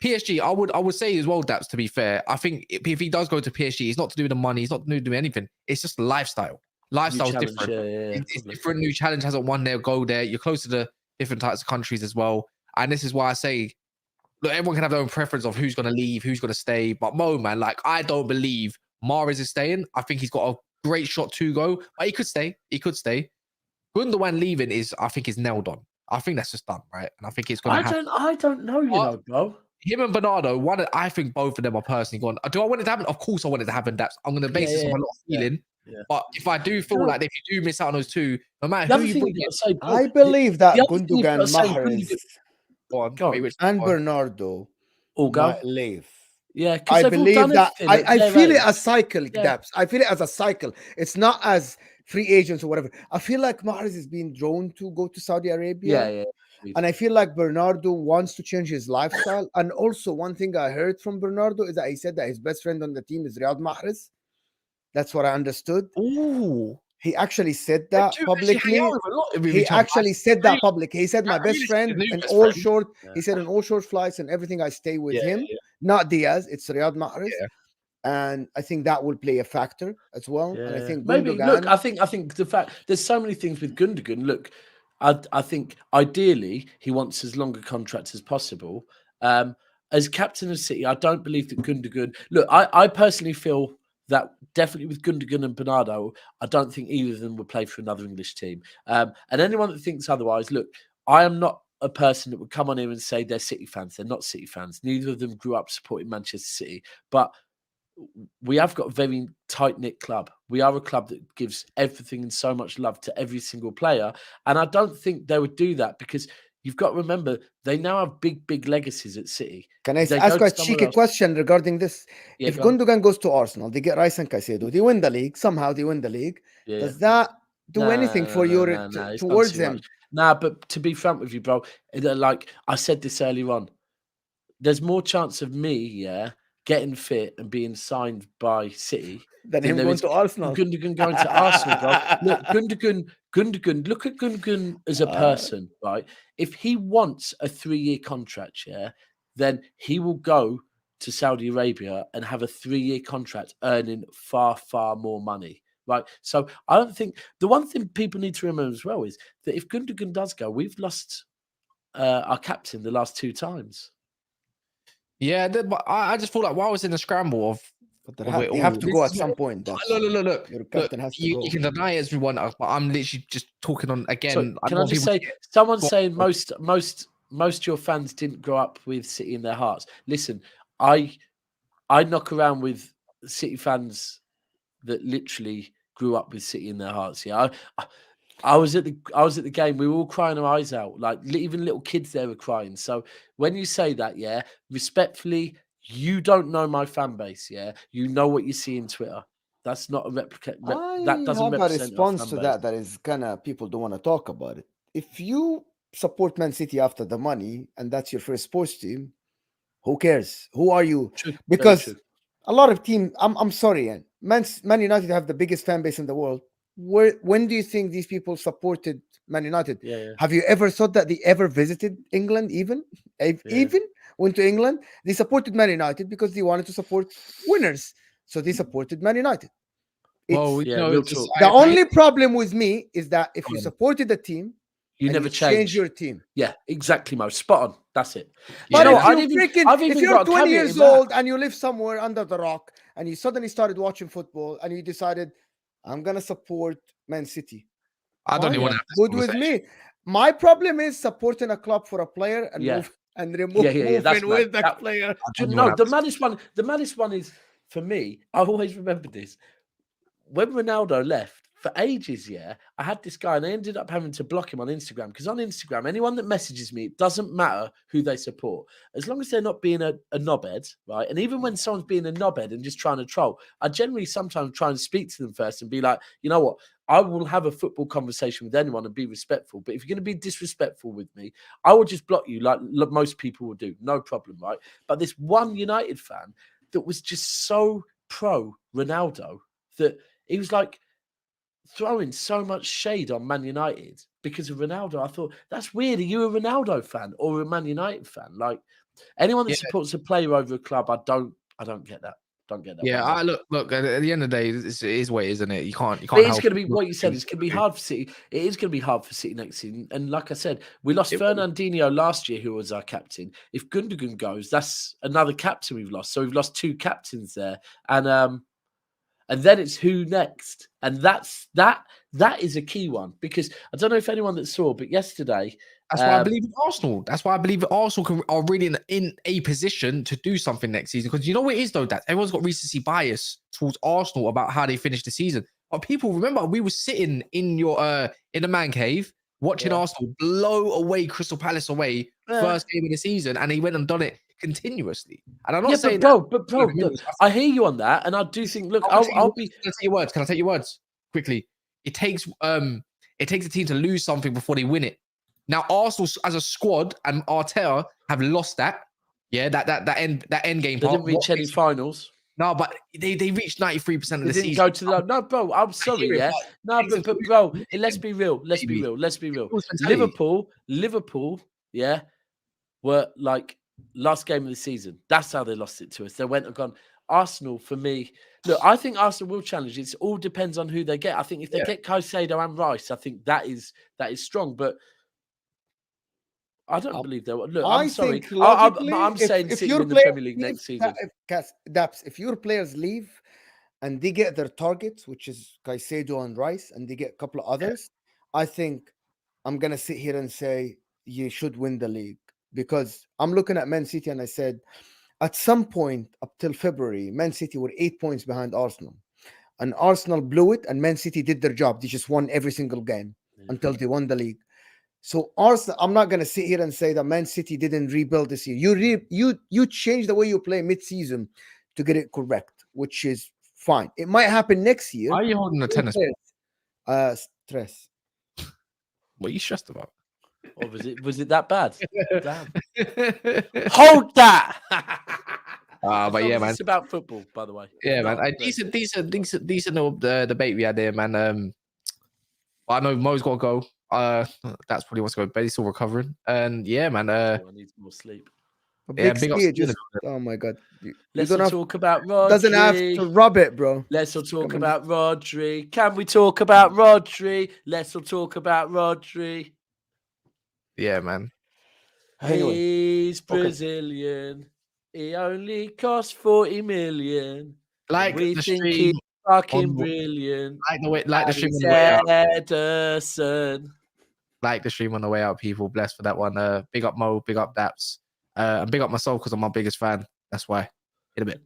PSG, I would say as well, Daps, to be fair, I think if he does go to PSG, it's not to do with the money, it's not to do with anything. It's just lifestyle. Lifestyle's different. It's different. New challenge hasn't won there, go there. You're close to the different types of countries as well. And this is why I say, look, everyone can have their own preference of who's going to leave, who's going to stay. But Mo, man, like, I don't believe Mahrez is staying. I think he's got a great shot to go, but he could stay. Gundogan leaving I think is nailed on. I think that's just done, right? And I think it's going to happen. I don't know, you know, bro. Him and Bernardo, I think both of them are personally gone. Do I want it to happen? Of course I want it to happen. I'm going to base this on a lot of feeling. Yeah. But if I do feel like if you do miss out on those two, no matter who you bring in, I believe that Gundogan, Mahrez, and Bernardo might leave. Yeah, I believe that. I feel it as cycle, Daps. I feel it as a cycle. It's not as free agents or whatever. I feel like Mahrez is being drawn to go to Saudi Arabia. Yeah. And I feel like Bernardo wants to change his lifestyle. And also, one thing I heard from Bernardo is that he said that his best friend on the team is Riyad Mahrez. That's what I understood. Ooh. He actually said that publicly. He actually said that publicly. He said, my best friend in all short, he said in all short flights and everything, I stay with him. Not Diaz, it's Riyad Mahrez. And I think that will play a factor as well. And I think maybe Gundogan, look, I think the fact there's so many things with Gundogan. Look, I think ideally he wants as long a contract as possible. As captain of City, I don't believe that Gundogan. Look, I personally feel that definitely with Gundogan and Bernardo, I don't think either of them would play for another English team. And anyone that thinks otherwise, look, I am not a person that would come on here and say they're City fans. They're not City fans. Neither of them grew up supporting Manchester City, but we have got a very tight-knit club. We are a club that gives everything and so much love to every single player. And I don't think they would do that because you've got to remember, they now have big legacies at City. Can I ask a cheeky question regarding this? If Gundogan goes to Arsenal, they get Rice and Caicedo, they win the league. Somehow they win the league. Does that do anything for you towards him? Nah, but to be frank with you, bro, like I said this earlier on, there's more chance of me, getting fit and being signed by City than him going to Arsenal. Gundogan going to Arsenal, bro. Look, Gundogan. Look at Gundogan as a person, right? If he wants a 3-year contract, then he will go to Saudi Arabia and have a 3-year contract, earning far more money, right? So I don't think the one thing people need to remember as well is that if Gundogan does go, we've lost our captain the last 2 times. Yeah, but I just feel like while I was in the scramble of you have to go at some point. Look. Your captain has to go. You can deny everyone, but I'm literally just talking on again. So, can I just say, someone's saying most of your fans didn't grow up with City in their hearts. Listen, I knock around with City fans that literally grew up with City in their hearts. Yeah, I was at the game. We were all crying our eyes out. Like even little kids there were crying. So when you say that, respectfully, you don't know my fan base. You know what you see in Twitter. That's not a replica. That doesn't have a response to that. That is kind of people don't want to talk about it. If you support Man City after the money and that's your first sports team, who cares? Who are you? True. Because a lot of teams. I'm sorry, Man United have the biggest fan base in the world. When do you think these people supported Man United? Have you ever thought that they ever visited England? Even went to England? They supported Man United because they wanted to support winners, so they supported Man United. The only problem with me is that if you supported the team, you never change your team. Yeah, exactly, Mo. Spot on. That's it. But if you're 20 years old and you live somewhere under the rock and you suddenly started watching football and you decided, I'm gonna support Man City. I don't even want to. Good with me. My problem is supporting a club for a player and moving with the player. No, the maddest one is for me, I always remember this. When Ronaldo left, for ages, I had this guy and I ended up having to block him on Instagram because on Instagram, anyone that messages me, it doesn't matter who they support. As long as they're not being a knobhead, right? And even when someone's being a knobhead and just trying to troll, I generally sometimes try and speak to them first and be like, you know what? I will have a football conversation with anyone and be respectful. But if you're going to be disrespectful with me, I will just block you like most people will do. No problem, right? But this one United fan that was just so pro Ronaldo that he was like throwing so much shade on Man United because of Ronaldo. I thought, that's weird. Are you a Ronaldo fan or a Man United fan? Like anyone that supports a player over a club, I don't get that. Don't get that. Yeah, look. At the end of the day, it is what it is, isn't it? You can't. But it's going to be what you said. It's going to be hard for City. It is going to be hard for City next season. And like I said, we lost Fernandinho last year, who was our captain. If Gundogan goes, that's another captain we've lost. So we've lost 2 captains there, and then it's who next, and that is a key one because I don't know if anyone that saw, but yesterday. That's why I believe in Arsenal. That's why I believe Arsenal are really in a position to do something next season. Because you know what it is, though, that everyone's got recency bias towards Arsenal about how they finished the season. But people remember we were sitting in in the man cave watching Arsenal blow away Crystal Palace away first game of the season, and he went and done it continuously. And I'm not saying bro, look, I hear you on that, and I do think. Look, I'll be. Can I take your words? Can I take your words quickly? It takes a team to lose something before they win it. Now, Arsenal as a squad and Arteta have lost that. Yeah, that end game. They didn't reach any finals. No, but they reached 93% of the season. Go to the no, bro. I'm sorry, No, but bro, let's be real. Let's be real. Liverpool, were like last game of the season. That's how they lost it to us. They went and gone. Arsenal, for me, look, I think Arsenal will challenge. It all depends on who they get. I think if they get Caicedo and Rice, I think that is strong. But I don't believe they will. Look, I'm sorry. I'm saying City in the Premier League next season. Daps, if your players leave and they get their targets, which is Caicedo and Rice, and they get a couple of others, I think I'm going to sit here and say you should win the league. Because I'm looking at Man City and I said, at some point up till February, Man City were 8 points behind Arsenal. And Arsenal blew it and Man City did their job. They just won every single game until they won the league. So Arsenal, I'm not going to sit here and say that Man City didn't rebuild this year. You change the way you play mid-season to get it correct, which is fine. It might happen next year. Why are you holding a tennis ball? Stress. What are you stressed about? Or was it that bad? Damn. Hold that. But yeah, man. It's about football, by the way. Yeah, man. A decent debate we had there, man. I know Mo's got to go. That's probably what's going. But he's still recovering. And yeah, man. I need more sleep. Oh my god. Let's talk about Rodri. Doesn't have to rub it, bro. Let's talk about Rodri. Can we talk about Rodri? Let's talk about Rodri. Yeah, man. Anyway. He's Brazilian. He only costs 40 million. Like we the think stream he's fucking brilliant. Like the stream on the way out. Ederson. Like the stream on the way out, people. Blessed for that one. Big up Mo, big up Daps. And big up myself because I'm my biggest fan. That's why. In a bit.